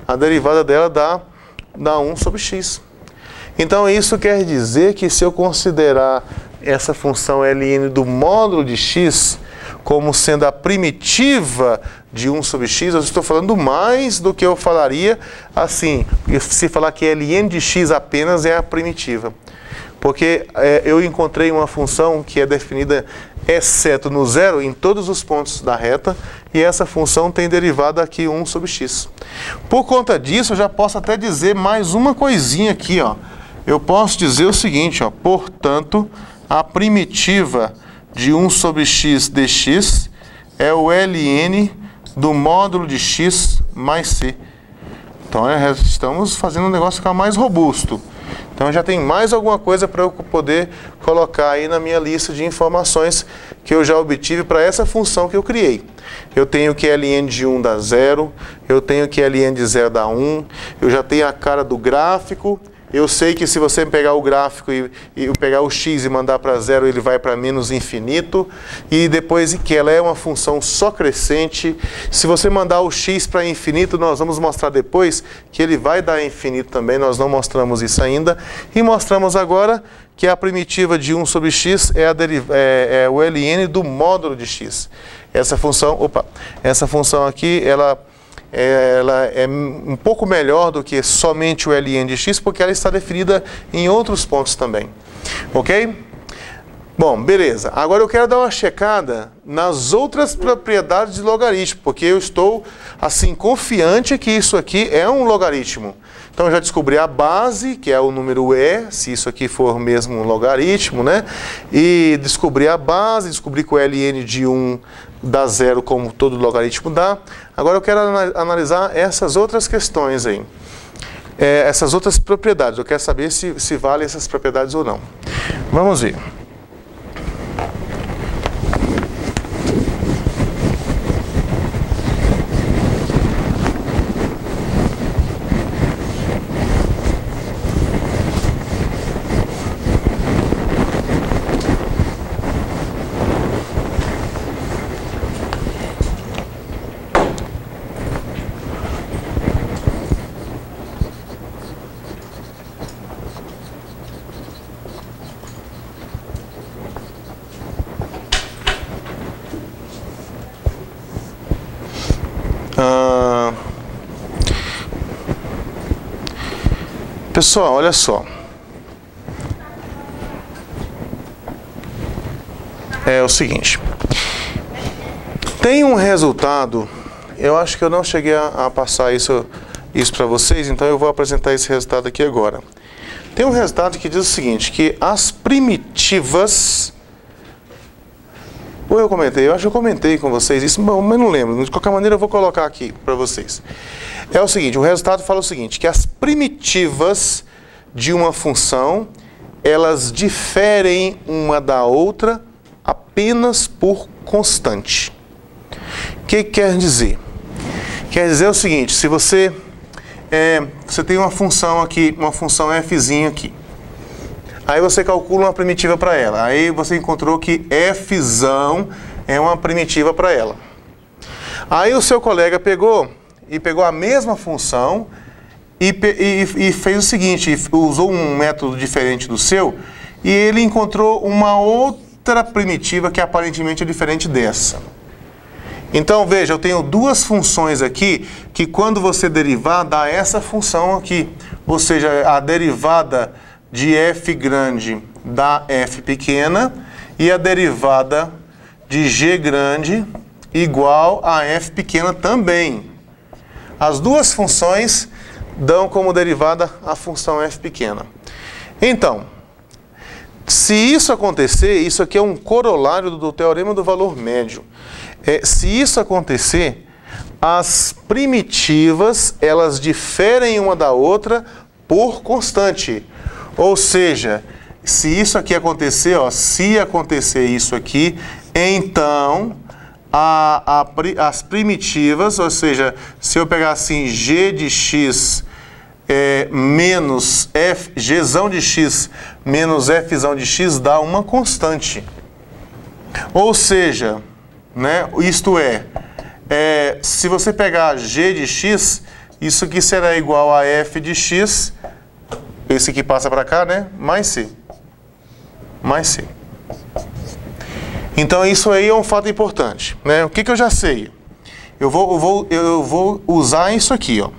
A derivada dela dá 1 sobre x. Então, isso quer dizer que se eu considerar essa função ln do módulo de x como sendo a primitiva de 1 sobre x, eu estou falando mais do que eu falaria assim, se falar que ln de x apenas é a primitiva. Porque eu encontrei uma função que é definida exceto no zero em todos os pontos da reta, e essa função tem derivada aqui 1 sobre x. Por conta disso, eu já posso até dizer mais uma coisinha aqui, ó. Eu posso dizer o seguinte, ó, portanto, a primitiva de 1 sobre x dx é o ln do módulo de x mais c. Então, estamos fazendo um negócio ficar mais robusto. Então, já tem mais alguma coisa para eu poder colocar aí na minha lista de informações que eu já obtive para essa função que eu criei. Eu tenho que ln de 1 dá 0, eu tenho que ln de 0 dá 1, eu já tenho a cara do gráfico. Eu sei que se você pegar o gráfico e pegar o x e mandar para 0, ele vai para menos infinito. E depois que ela é uma função só crescente. Se você mandar o x para infinito, nós vamos mostrar depois que ele vai dar infinito também. Nós não mostramos isso ainda. E mostramos agora que a primitiva de 1 sobre x é o ln do módulo de x. Essa função aqui, ela é um pouco melhor do que somente o ln de x, porque ela está definida em outros pontos também. Ok? Bom, beleza. Agora eu quero dar uma checada nas outras propriedades de logaritmo, porque eu estou, assim, confiante que isso aqui é um logaritmo. Então eu já descobri a base, que é o número e, se isso aqui for mesmo um logaritmo, né? E descobri a base, descobri que o ln de 1 dá 0 como todo logaritmo dá. Agora eu quero analisar essas outras questões aí. Essas outras propriedades. Eu quero saber se valem essas propriedades ou não. Vamos ver. Pessoal, olha só. É o seguinte. Tem um resultado, eu acho que eu não cheguei a passar isso para vocês, então eu vou apresentar esse resultado aqui agora. Tem um resultado que diz o seguinte, que as primitivas... Ou eu comentei, eu acho que eu comentei com vocês isso, mas não lembro. De qualquer maneira eu vou colocar aqui para vocês. É o seguinte, o resultado fala o seguinte, que as primitivas de uma função, elas diferem uma da outra apenas por constante. O que quer dizer? Quer dizer o seguinte, se você tem uma função aqui, uma função fzinha aqui. Aí você calcula uma primitiva para ela. Aí você encontrou que fzão é uma primitiva para ela. Aí o seu colega pegou e pegou a mesma função e fez o seguinte, usou um método diferente do seu, e ele encontrou uma outra primitiva que aparentemente é diferente dessa. Então, veja, eu tenho duas funções aqui, que quando você derivar, dá essa função aqui. Ou seja, a derivada de f grande dá f pequena, e a derivada de g grande igual a f pequena também. As duas funções dão como derivada a função f pequena. Então, se isso acontecer, isso aqui é um corolário do teorema do valor médio. Se isso acontecer, as primitivas, elas diferem uma da outra por constante. Ou seja, se isso aqui acontecer, ó, se acontecer isso aqui, então as primitivas, ou seja, se eu pegar assim g de x menos f, gzão de x menos fzão de x dá uma constante. Ou seja, né, isto se você pegar g de x, isso aqui será igual a f de x, esse aqui passa para cá, né, mais c. Mais c. Então isso aí é um fato importante, né? O que eu já sei? Eu vou usar isso aqui, ó.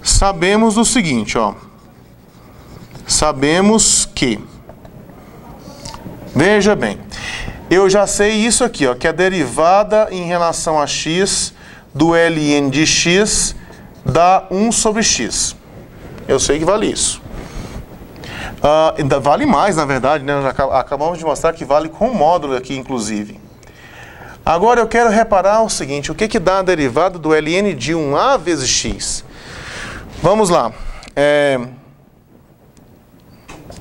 Sabemos o seguinte, ó. Sabemos que, veja bem, eu já sei isso aqui, ó, que a derivada em relação a x do ln de x dá 1 sobre x. Eu sei que vale isso. Ainda vale mais, na verdade, né? Nós acabamos de mostrar que vale com módulo aqui, inclusive. Agora eu quero reparar o seguinte, o que dá a derivada do ln de 1a vezes x? Vamos lá.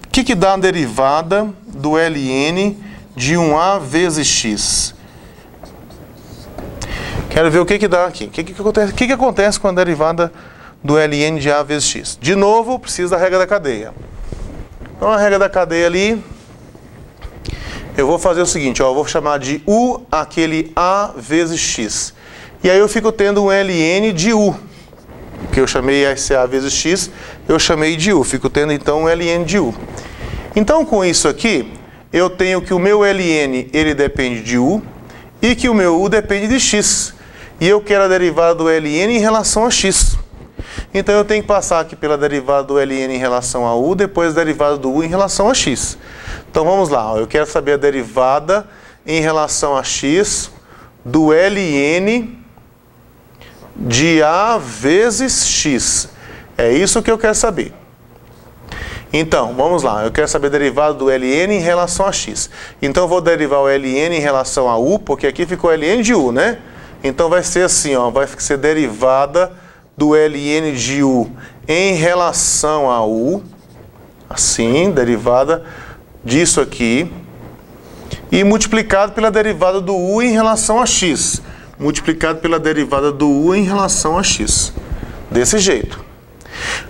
O que dá a derivada do ln de 1a vezes x? Quero ver o que dá aqui. O que acontece com a derivada do ln de a vezes x? De novo, preciso da regra da cadeia. Então, a regra da cadeia ali, eu vou fazer o seguinte, ó, eu vou chamar de u aquele a vezes x. E aí eu fico tendo um ln de u, que eu chamei esse a vezes x, eu chamei de u. Fico tendo então um ln de u. Então, com isso aqui, eu tenho que o meu ln, ele depende de u, e que o meu u depende de x. E eu quero a derivada do ln em relação a x. Então eu tenho que passar aqui pela derivada do ln em relação a u, depois a derivada do u em relação a x. Então vamos lá, eu quero saber a derivada em relação a x do ln de a vezes x. É isso que eu quero saber. Então, vamos lá, eu quero saber a derivada do ln em relação a x. Então eu vou derivar o ln em relação a u, porque aqui ficou ln de u, né? Então vai ser assim, ó, vai ser derivada do ln de u em relação a u, assim, derivada disso aqui, e multiplicado pela derivada do u em relação a x, multiplicado pela derivada do u em relação a x, desse jeito.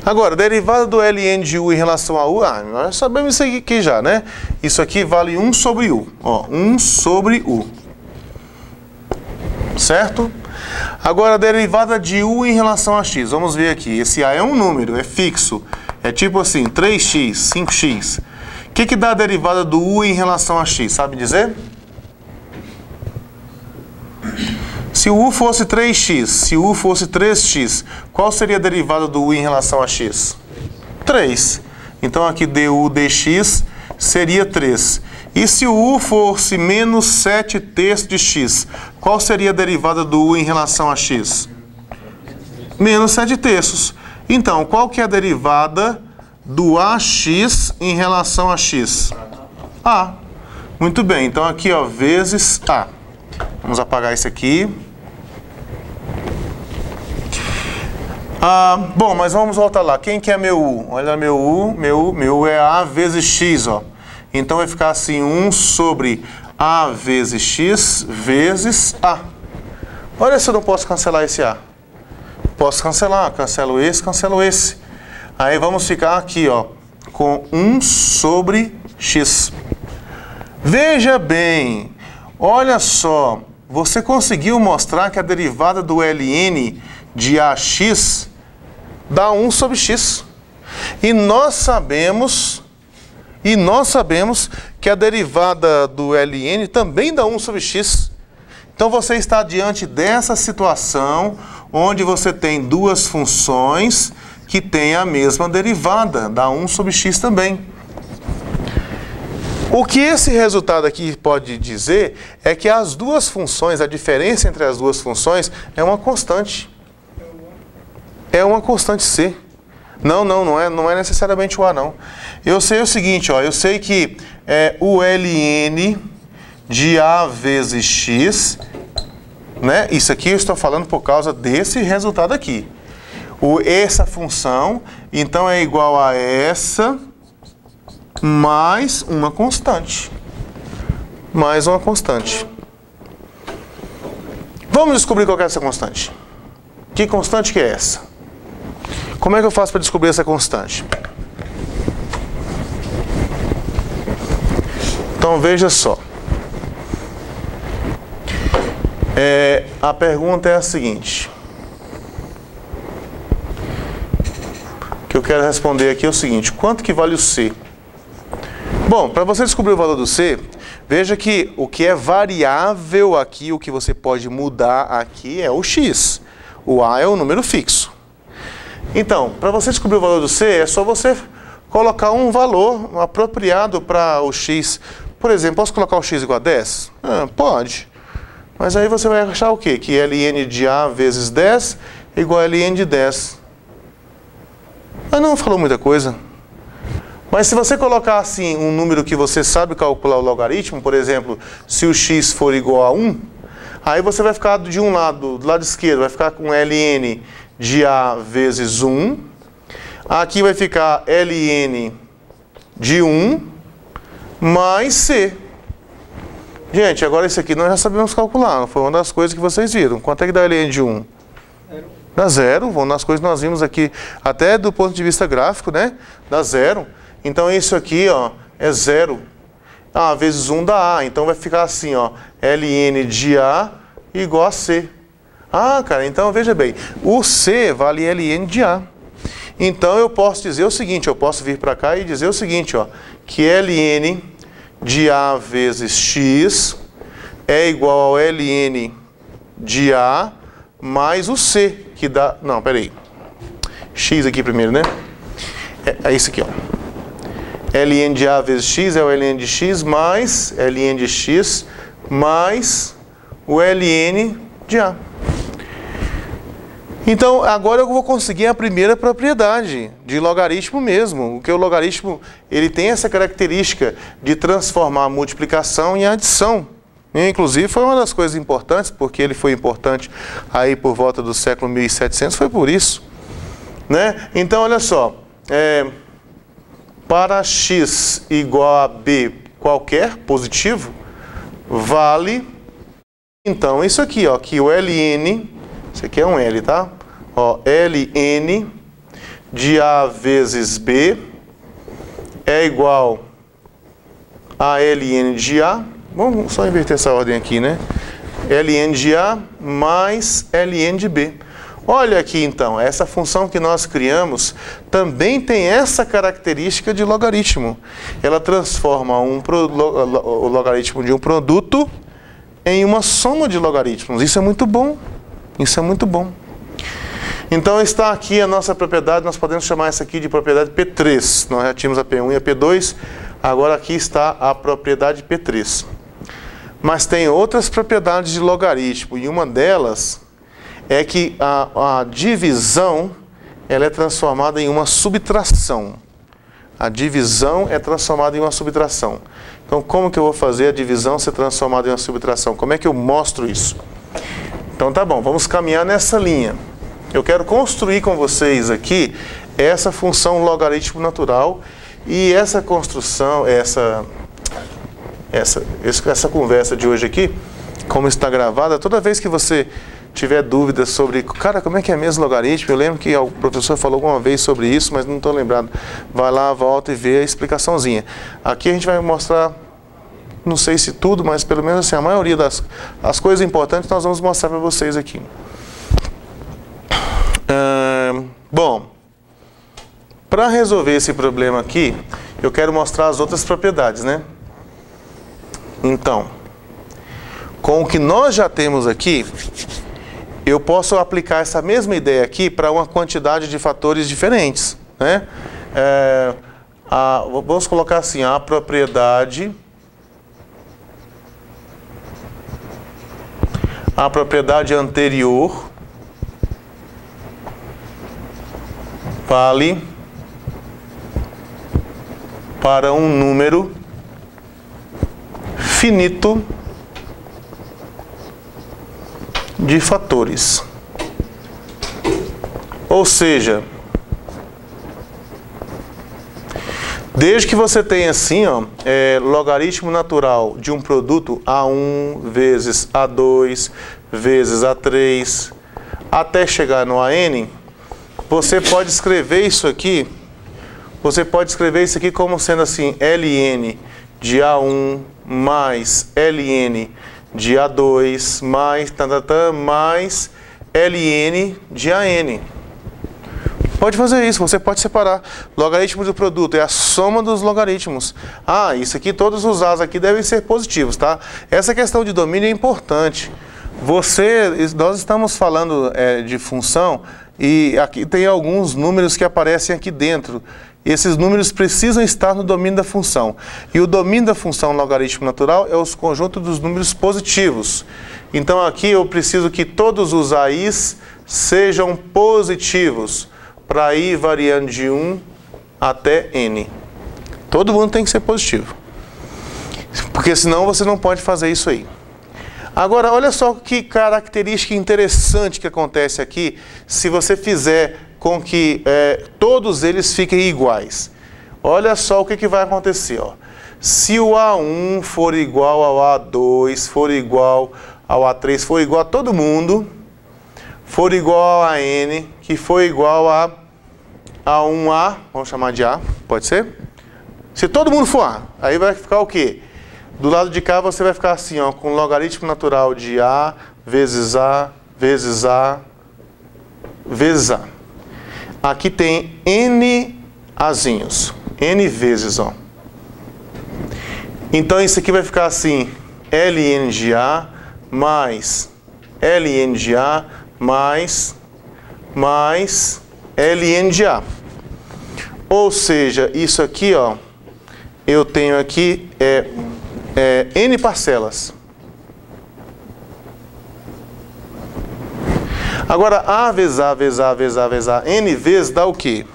Agora, derivada do ln de u em relação a u, nós sabemos isso aqui já, né? Isso aqui vale 1 sobre u, ó, 1 sobre u, certo? Agora, a derivada de u em relação a x. Vamos ver aqui. Esse a é um número, é fixo. É tipo assim, 3x, 5x. O que dá a derivada do u em relação a x? Sabe dizer? Se o u fosse 3x, se o u fosse 3x, qual seria a derivada do u em relação a x? 3. Então, aqui du dx seria 3. E se o u fosse menos 7 terços de x, qual seria a derivada do u em relação a x? Menos 7 terços. Então, qual que é a derivada do ax em relação a x? A. Muito bem, então aqui, ó, vezes a. Vamos apagar isso aqui. Bom, mas vamos voltar lá. Quem que é meu u? Olha, meu u é a vezes x, ó. Então vai ficar assim, 1 sobre a vezes x vezes a. Olha se eu não posso cancelar esse a. Posso cancelar, cancelo esse. Aí vamos ficar aqui, ó, com 1 sobre x. Veja bem, olha só, você conseguiu mostrar que a derivada do ln de AX dá 1 sobre X. E nós sabemos que a derivada do ln também dá 1 sobre x. Então você está diante dessa situação onde você tem duas funções que têm a mesma derivada, dá 1 sobre x também. O que esse resultado aqui pode dizer é que as duas funções, a diferença entre as duas funções é uma constante. É uma constante C. Não é necessariamente o A, não. Eu sei o seguinte, ó, eu sei que o ln de A vezes x, né? Isso aqui eu estou falando por causa desse resultado aqui. Essa função, então, é igual a essa mais uma constante. Mais uma constante. Vamos descobrir qual é essa constante. Que constante que é essa? Como é que eu faço para descobrir essa constante? Então veja só. A pergunta é a seguinte. O que eu quero responder aqui é o seguinte: quanto que vale o C? Bom, para você descobrir o valor do C, veja que o que é variável aqui, o que você pode mudar aqui é o x. O A é o número fixo. Então, para você descobrir o valor do C, é só você colocar um valor apropriado para o x. Por exemplo, posso colocar o x igual a 10? Pode. Mas aí você vai achar o quê? Que ln de A vezes 10 é igual a ln de 10. Mas não falou muita coisa. Mas se você colocar assim um número que você sabe calcular o logaritmo, por exemplo, se o x for igual a 1, aí você vai ficar de um lado, do lado esquerdo, vai ficar com ln de A vezes 1. Aqui vai ficar ln de 1 mais C. Gente, agora isso aqui nós já sabemos calcular. Foi uma das coisas que vocês viram. Quanto é que dá ln de 1? Dá 0. Uma das coisas que nós vimos aqui, até do ponto de vista gráfico, né? Dá 0. Então isso aqui, ó, é 0. A vezes 1 dá A. Então vai ficar assim, ó, ln de A igual a C. Cara, então veja bem, o C vale ln de A. Então eu posso dizer o seguinte, eu posso vir para cá e dizer o seguinte, ó, que ln de A vezes x é igual ao ln de A mais o C, que dá... Não, peraí. X aqui primeiro, né? É isso aqui, ó. ln de A vezes x é o ln de x mais ln de x mais o ln de A. Então, agora eu vou conseguir a primeira propriedade de logaritmo mesmo. Porque o logaritmo, ele tem essa característica de transformar a multiplicação em adição. E, inclusive, foi uma das coisas importantes, porque ele foi importante aí por volta do século 1700, foi por isso. Né? Então, olha só. Para x igual a b qualquer positivo, vale, então, isso aqui, ó, que o ln, isso aqui é um L, tá? Ó, ln de A vezes B é igual a ln de A, vamos só inverter essa ordem aqui, né? ln de A mais ln de B. Olha aqui então, essa função que nós criamos também tem essa característica de logaritmo. Ela transforma o logaritmo de um produto em uma soma de logaritmos. Isso é muito bom. Isso é muito bom. Então está aqui a nossa propriedade, nós podemos chamar essa aqui de propriedade P3. Nós já tínhamos a P1 e a P2, agora aqui está a propriedade P3. Mas tem outras propriedades de logaritmo, e uma delas é que a divisão ela é transformada em uma subtração. A divisão é transformada em uma subtração. Então, como que eu vou fazer a divisão ser transformada em uma subtração? Como é que eu mostro isso? Então, tá bom, vamos caminhar nessa linha. Eu quero construir com vocês aqui essa função logaritmo natural e essa construção, essa conversa de hoje aqui, como está gravada, toda vez que você tiver dúvidas sobre, cara, como é que é mesmo logaritmo? Eu lembro que o professor falou alguma vez sobre isso, mas não estou lembrado. Vai lá, volta e vê a explicaçãozinha. Aqui a gente vai mostrar, não sei se tudo, mas pelo menos assim, a maioria das coisas importantes nós vamos mostrar para vocês aqui. Bom, para resolver esse problema aqui, eu quero mostrar as outras propriedades, né? Então, com o que nós já temos aqui, eu posso aplicar essa mesma ideia aqui para uma quantidade de fatores diferentes, né? Vamos colocar assim, a propriedade anterior vale para um número finito de fatores. Ou seja, desde que você tenha assim, ó, logaritmo natural de um produto A1 vezes A2 vezes A3 até chegar no AN, você pode escrever isso aqui. Você pode escrever isso aqui como sendo assim, ln de A1 mais ln de A2 mais mais ln de AN. Pode fazer isso, você pode separar. Logaritmo do produto é a soma dos logaritmos. Isso aqui, todos os A's aqui devem ser positivos, tá? Essa questão de domínio é importante. Nós estamos falando de função e aqui tem alguns números que aparecem aqui dentro. Esses números precisam estar no domínio da função. E o domínio da função logaritmo natural é os conjuntos dos números positivos. Então aqui eu preciso que todos os AIs sejam positivos, para ir variando de 1 até N. Todo mundo tem que ser positivo. Porque senão você não pode fazer isso aí. Agora, olha só que característica interessante que acontece aqui, se você fizer com que todos eles fiquem iguais. Olha só o que vai acontecer. Ó. Se o A1 for igual ao A2, for igual ao A3, for igual a todo mundo, for igual a N, que for igual a 1A, vamos chamar de A, pode ser? Se todo mundo for A, aí vai ficar o quê? Do lado de cá você vai ficar assim, ó, com logaritmo natural de A vezes A, vezes A, vezes A. Aqui tem N Azinhos, N vezes, ó. Então isso aqui vai ficar assim, ln de A mais ln de A mais ln de A. Ou seja, isso aqui, ó, eu tenho aqui N parcelas. Agora, A vezes A vezes A vezes A vezes A, N vezes dá o quê?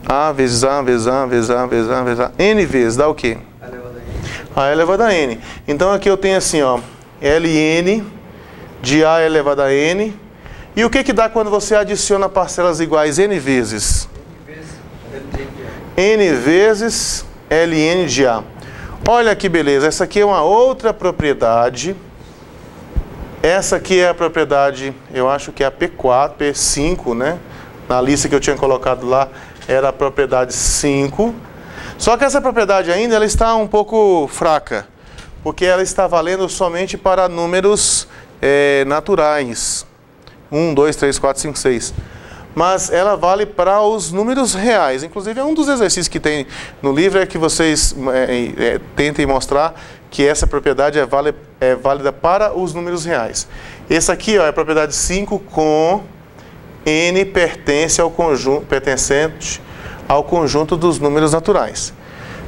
A vezes A vezes A vezes A vezes A vezes A, N vezes dá o quê? A elevado a N. Então aqui eu tenho assim, ó, ln de A elevado a N. E o que dá quando você adiciona parcelas iguais N vezes? N vezes ln de A. Olha que beleza, essa aqui é uma outra propriedade. Essa aqui é a propriedade, eu acho que é a P4, P5, né? Na lista que eu tinha colocado lá, era a propriedade 5. Só que essa propriedade ainda ela está um pouco fraca, porque ela está valendo somente para números naturais. 1, 2, 3, 4, 5, 6. Mas ela vale para os números reais. Inclusive, é um dos exercícios que tem no livro é que vocês tentem mostrar que essa propriedade é válida para os números reais. Esse aqui, ó, é a propriedade 5 com N pertencente ao conjunto dos números naturais.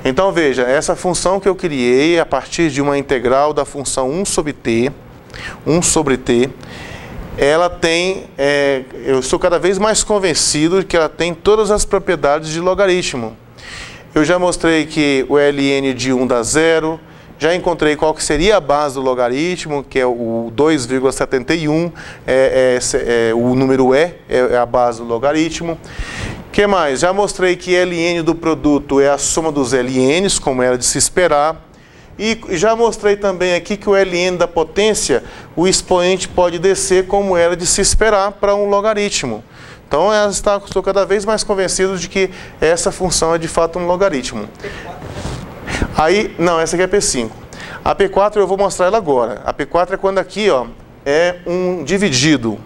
Então, veja, essa função que eu criei a partir de uma integral da função 1 sobre t, ela tem, eu estou cada vez mais convencido de que ela tem todas as propriedades de logaritmo. Eu já mostrei que o ln de 1 dá 0, já encontrei qual que seria a base do logaritmo, que é o 2,71, o número é a base do logaritmo. O que mais? Já mostrei que ln do produto é a soma dos ln's, como era de se esperar. E já mostrei também aqui que o ln da potência, o expoente pode descer como era de se esperar para um logaritmo. Então, estou cada vez mais convencido de que essa função é de fato um logaritmo. Aí, não, essa aqui é P5. A P4 eu vou mostrar ela agora. A P4 é quando aqui, ó, é um dividido.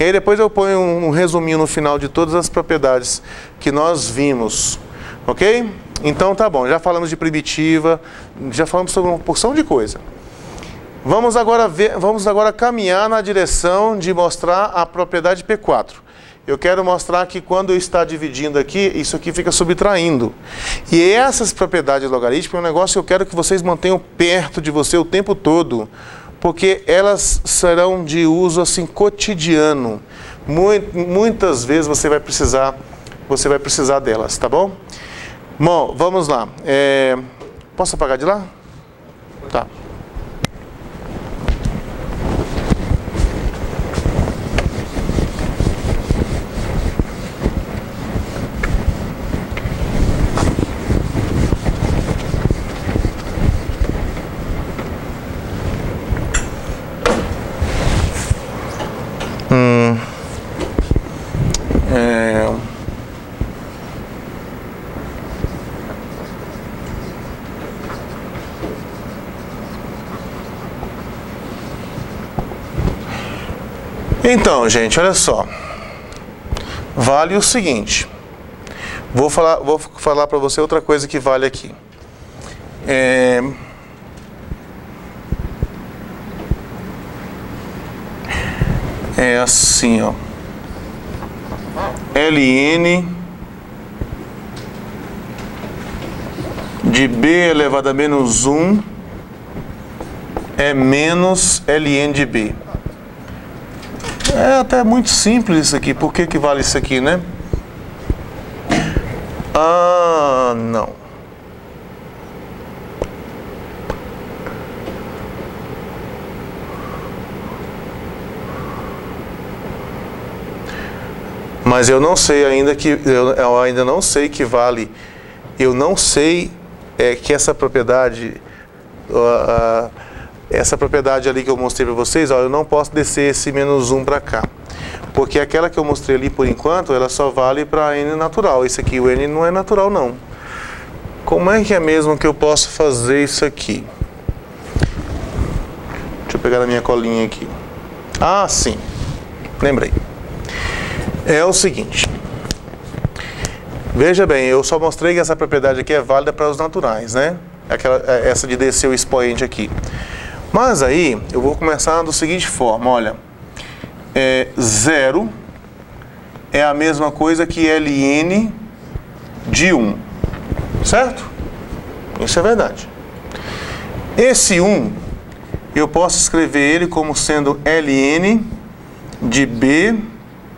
E aí depois eu ponho um resuminho no final de todas as propriedades que nós vimos. Ok? Então tá bom, já falamos de primitiva, já falamos sobre uma porção de coisa. Vamos agora caminhar na direção de mostrar a propriedade P4. Eu quero mostrar que quando eu estou dividindo aqui, isso aqui fica subtraindo. E essas propriedades logarítmicas é um negócio que eu quero que vocês mantenham perto de você o tempo todo, porque elas serão de uso assim cotidiano. Muitas vezes você vai precisar delas, tá bom? Bom, vamos lá. Posso apagar de lá? Tá. Então, gente, olha só. Vale o seguinte. Vou falar para você outra coisa que vale aqui. É assim, ó. Ln de b elevado a menos 1 é menos Ln de b. É até muito simples isso aqui. Por que que vale isso aqui, né? Ah, não. Mas eu não sei ainda que eu ainda não sei que vale. Eu não sei que essa propriedade ali que eu mostrei para vocês, ó, eu não posso descer esse menos 1 para cá. Porque aquela que eu mostrei ali por enquanto, ela só vale para n natural. Esse aqui, o n não é natural não. Como é que é mesmo que eu posso fazer isso aqui? Deixa eu pegar na minha colinha aqui. Ah, sim. Lembrei. É o seguinte. Veja bem, eu só mostrei que essa propriedade aqui é válida para os naturais, né? Essa de descer o expoente aqui. Mas aí, eu vou começar da seguinte forma, olha. 0 é a mesma coisa que Ln de 1, certo? Isso é verdade. Esse 1, eu posso escrever ele como sendo Ln de b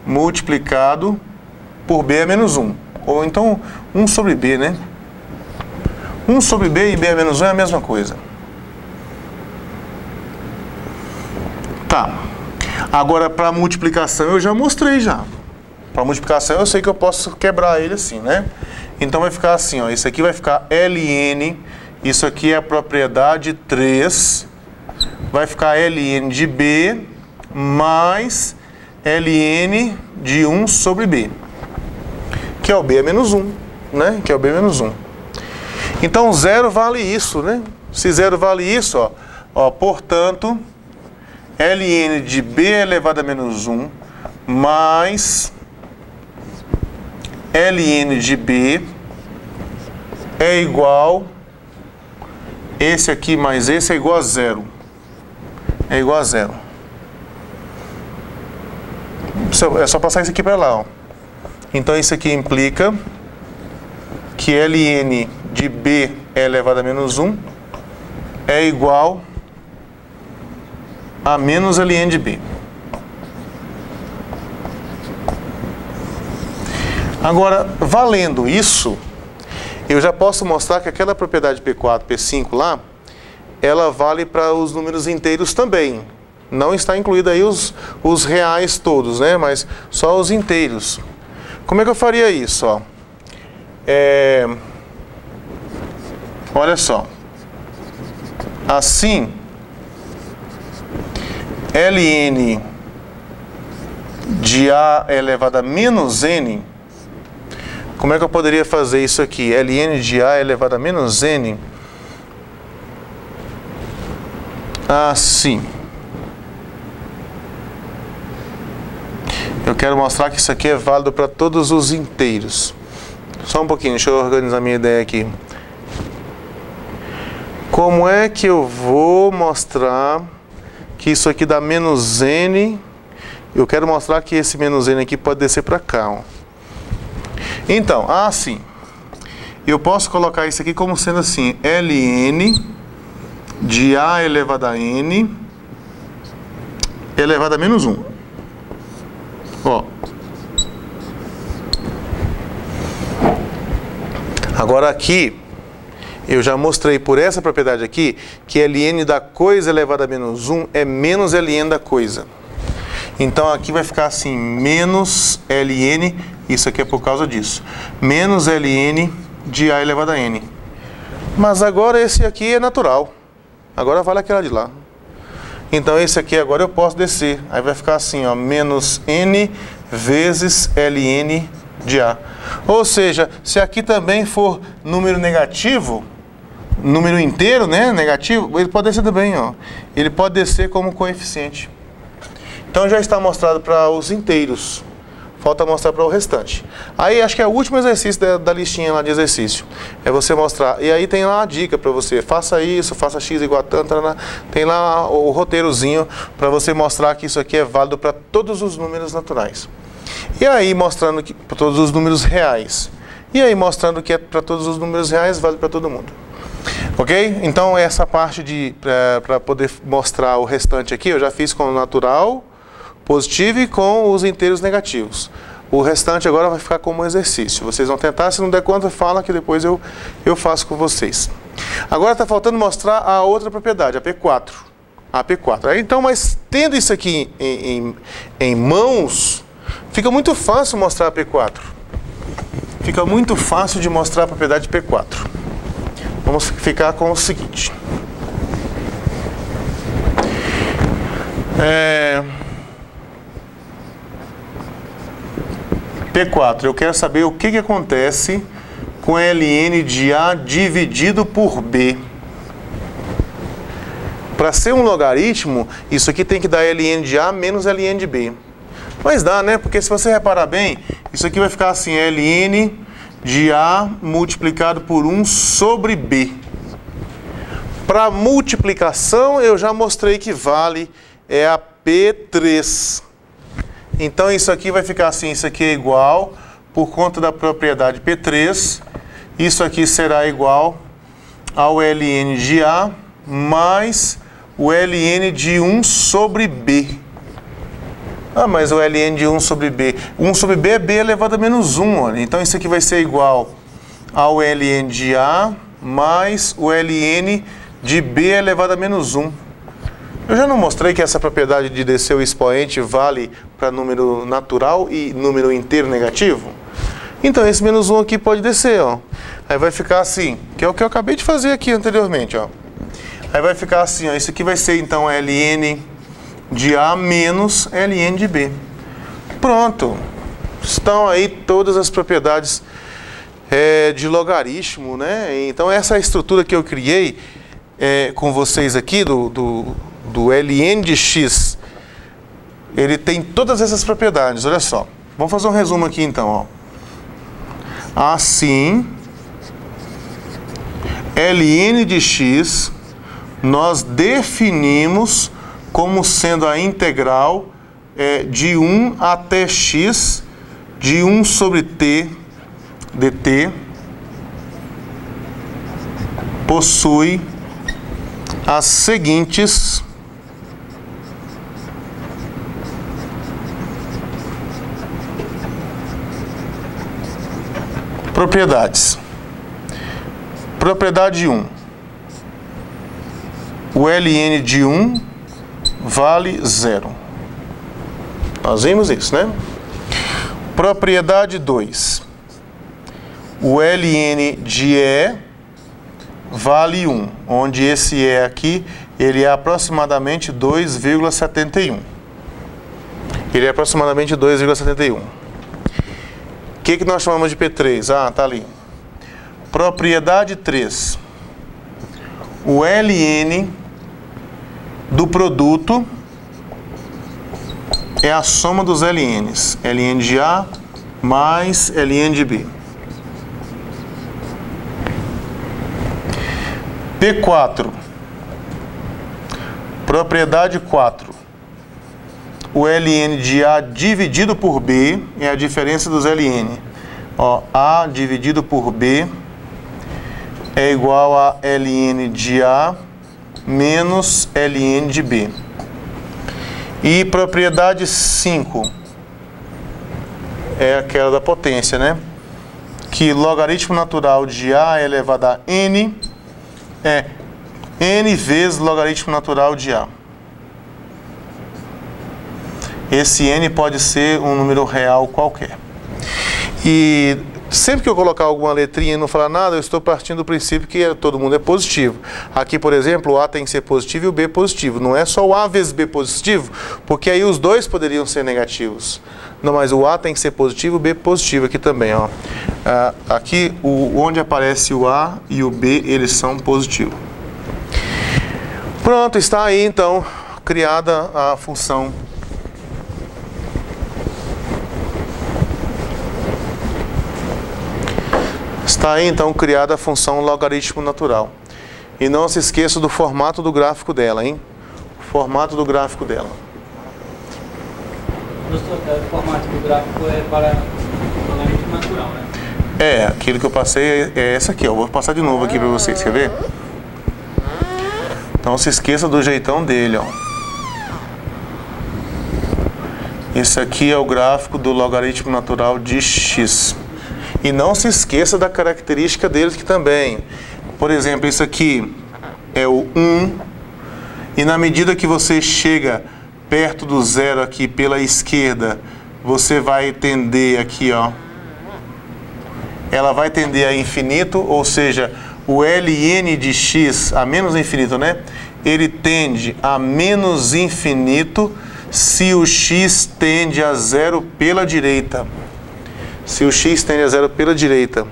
multiplicado por b a menos 1. Ou então 1 sobre b, né? 1 sobre b e b a menos 1 é a mesma coisa. Tá. Agora, para multiplicação, eu já mostrei já. Para multiplicação, eu sei que eu posso quebrar ele assim, né? Então, vai ficar assim, ó. Isso aqui vai ficar Ln. Isso aqui é a propriedade 3. Vai ficar Ln de b mais Ln de 1 sobre b. Que é o b a menos 1, né? Que é o b menos 1. Então, 0 vale isso, né? Se 0 vale isso, ó, portanto, Ln de b elevado a menos 1 mais Ln de b é igual, esse aqui mais esse é igual a 0. É igual a 0. É só passar isso aqui para lá, ó. Então, isso aqui implica que Ln de b elevado a menos 1 é igual a menos Ln de b. Agora, valendo isso, eu já posso mostrar que aquela propriedade P4, P5 lá, ela vale para os números inteiros também. Não está incluído aí os reais todos, né? Mas só os inteiros. Como é que eu faria isso, ó? Olha só. Assim, Ln de a elevado a menos n, como é que eu poderia fazer isso aqui? Ln de a elevado a menos n, assim. Eu quero mostrar que isso aqui é válido para todos os inteiros. Só um pouquinho, deixa eu organizar minha ideia aqui. Como é que eu vou mostrar que isso aqui dá menos n? Eu quero mostrar que esse menos n aqui pode descer para cá, ó. Então, assim, eu posso colocar isso aqui como sendo assim, ln de a elevado a n elevado a menos 1. Ó. Agora aqui, eu já mostrei por essa propriedade aqui, que ln da coisa elevado a menos 1 é menos ln da coisa. Então aqui vai ficar assim, menos ln, isso aqui é por causa disso, menos ln de a elevado a n. Mas agora esse aqui é natural, agora vale aquela de lá. Então esse aqui agora eu posso descer, aí vai ficar assim, ó, menos n vezes ln de a. Ou seja, se aqui também for número negativo, número inteiro, né, negativo, ele pode descer também, ó. Ele pode descer como coeficiente. Então já está mostrado para os inteiros. Falta mostrar para o restante. Aí acho que é o último exercício da listinha lá de exercício. É você mostrar. E aí tem lá uma dica para você. Faça isso, faça x igual a tanto. Tem lá o roteirozinho para você mostrar que isso aqui é válido para todos os números naturais. E aí mostrando que para todos os números reais. E aí mostrando que é para todos os números reais, vale para todo mundo. Ok? Então essa parte para poder mostrar o restante aqui, eu já fiz com o natural, positivo e com os inteiros negativos. O restante agora vai ficar como exercício. Vocês vão tentar, se não der conta, fala que depois eu faço com vocês. Agora está faltando mostrar a outra propriedade, a P4. A P4. Aí, então, mas tendo isso aqui em mãos, fica muito fácil mostrar a P4. Fica muito fácil de mostrar a propriedade P4. Vamos ficar com o seguinte. P4, eu quero saber o que acontece com ln de A dividido por B. Para ser um logaritmo, isso aqui tem que dar ln de A menos ln de B. Mas dá, né? Porque se você reparar bem, isso aqui vai ficar assim, ln de A multiplicado por 1 sobre B. Para multiplicação, eu já mostrei que vale é a P3. Então isso aqui vai ficar assim, isso aqui é igual, por conta da propriedade P3, isso aqui será igual ao ln de A mais o ln de 1 sobre B. Ah, mas o ln de 1 sobre B. 1 sobre B é B elevado a menos 1, olha. Então isso aqui vai ser igual ao ln de A mais o ln de B elevado a menos 1. Eu já não mostrei que essa propriedade de descer o expoente vale para número natural e número inteiro negativo? Então esse menos 1 aqui pode descer, ó. Aí vai ficar assim, que é o que eu acabei de fazer aqui anteriormente, ó. Aí vai ficar assim, ó. Isso aqui vai ser então ln de A menos ln de B. Pronto. Estão aí todas as propriedades de logaritmo, né? Então essa estrutura que eu criei com vocês aqui do ln de x, ele tem todas essas propriedades, olha só. Vamos fazer um resumo aqui então, ó. Assim, ln de x, nós definimos como sendo a integral de 1 até x de 1 sobre t dt possui as seguintes propriedades. Propriedade 1. O ln de 1 vale 0. Nós vimos isso, né? Propriedade 2. O ln de E vale 1, onde esse E aqui, ele é aproximadamente 2,71. Ele é aproximadamente 2,71. O que nós chamamos de P3? Ah, tá ali. Propriedade 3. O ln do produto é a soma dos LNs. LN de A mais LN de B. P4. Propriedade 4. O LN de A dividido por B é a diferença dos LN. Ó, A dividido por B é igual a LN de A menos LN de B. E propriedade 5 é aquela da potência, né? Que logaritmo natural de A elevado a N é N vezes logaritmo natural de A. Esse N pode ser um número real qualquer. E sempre que eu colocar alguma letrinha e não falar nada, eu estou partindo do princípio que todo mundo é positivo. Aqui, por exemplo, o A tem que ser positivo e o B positivo. Não é só o A vezes B positivo, porque aí os dois poderiam ser negativos. Não, mas o A tem que ser positivo e o B positivo aqui também, ó. Aqui, onde aparece o A e o B, eles são positivos. Pronto, está aí então criada a função. Está aí então criada a função logaritmo natural. E não se esqueça do formato do gráfico dela, hein? O formato do gráfico dela. O formato do gráfico é para logaritmo natural, né? É, aquilo que eu passei é essa aqui, ó. Eu vou passar de novo aqui para vocês, quer ver? Então se esqueça do jeitão dele, ó. Esse aqui é o gráfico do logaritmo natural de x. E não se esqueça da característica deles aqui também. Por exemplo, isso aqui é o 1. E na medida que você chega perto do zero aqui pela esquerda, você vai tender aqui, ó. Ela vai tender a infinito, ou seja, o ln de x a menos infinito, né? Ele tende a menos infinito se o x tende a zero pela direita. Se o x tende a zero pela direita.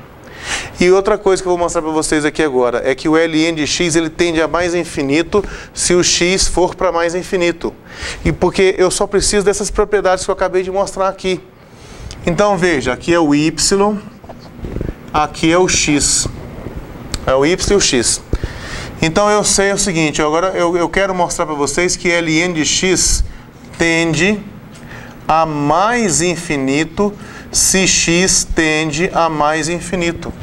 E outra coisa que eu vou mostrar para vocês aqui agora é que o ln de x ele tende a mais infinito se o x for para mais infinito. E porque eu só preciso dessas propriedades que eu acabei de mostrar aqui. Então veja, aqui é o y, aqui é o x. É o y e o x. Então eu sei o seguinte, agora eu quero mostrar para vocês que ln de x tende a mais infinito se x tende a mais infinito.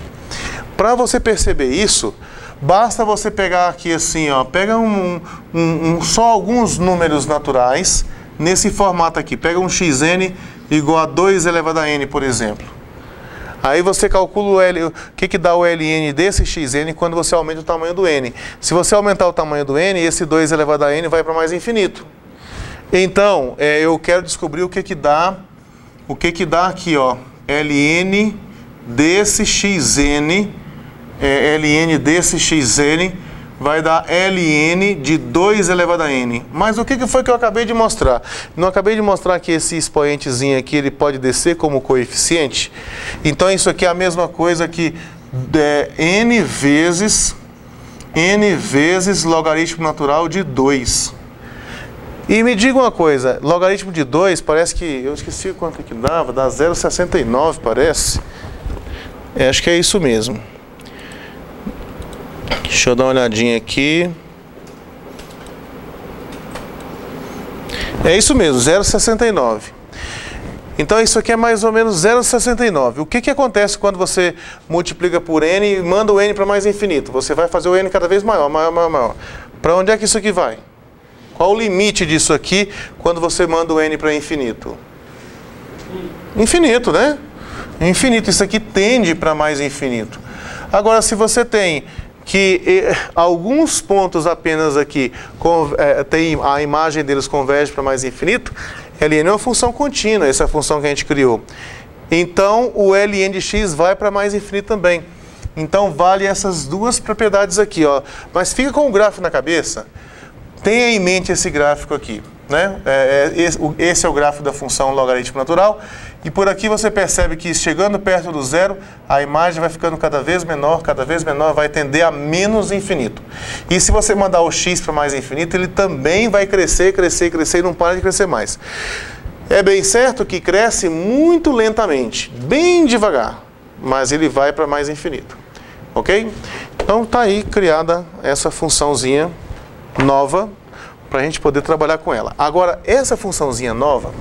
Para você perceber isso, basta você pegar aqui assim, ó, pega só alguns números naturais nesse formato aqui. Pega um xn igual a 2 elevado a n, por exemplo. Aí você calcula o que dá o ln desse xn quando você aumenta o tamanho do n. Se você aumentar o tamanho do n, esse 2 elevado a n vai para mais infinito. Então, eu quero descobrir o que dá aqui, ó, ln desse xn, ln desse xn vai dar ln de 2 elevado a n. Mas o que foi que eu acabei de mostrar? Não acabei de mostrar que esse expoentezinho aqui, ele pode descer como coeficiente? Então isso aqui é a mesma coisa que n vezes logaritmo natural de 2. E me diga uma coisa, logaritmo de 2, parece que, eu esqueci quanto que dá 0,69 parece. Acho que é isso mesmo. Deixa eu dar uma olhadinha aqui. É isso mesmo, 0,69. Então isso aqui é mais ou menos 0,69. O que acontece quando você multiplica por n e manda o n para mais infinito? Você vai fazer o n cada vez maior, maior, maior, maior. Para onde é que isso aqui vai? Qual o limite disso aqui quando você manda o n para infinito? Infinito, né? Infinito. Isso aqui tende para mais infinito. Agora, se você tem que alguns pontos apenas aqui, tem a imagem deles converge para mais infinito, ln é uma função contínua, essa é a função que a gente criou. Então, o ln de x vai para mais infinito também. Então, vale essas duas propriedades aqui, ó. Mas fica com o gráfico na cabeça. Tenha em mente esse gráfico aqui, né? Esse é o gráfico da função logaritmo natural. E por aqui você percebe que chegando perto do zero, a imagem vai ficando cada vez menor, vai tender a menos infinito. E se você mandar o x para mais infinito, ele também vai crescer, crescer, crescer e não para de crescer mais. É bem certo que cresce muito lentamente, bem devagar, mas ele vai para mais infinito. Ok? Então está aí criada essa funçãozinha nova para a gente poder trabalhar com ela. Agora, essa funçãozinha nova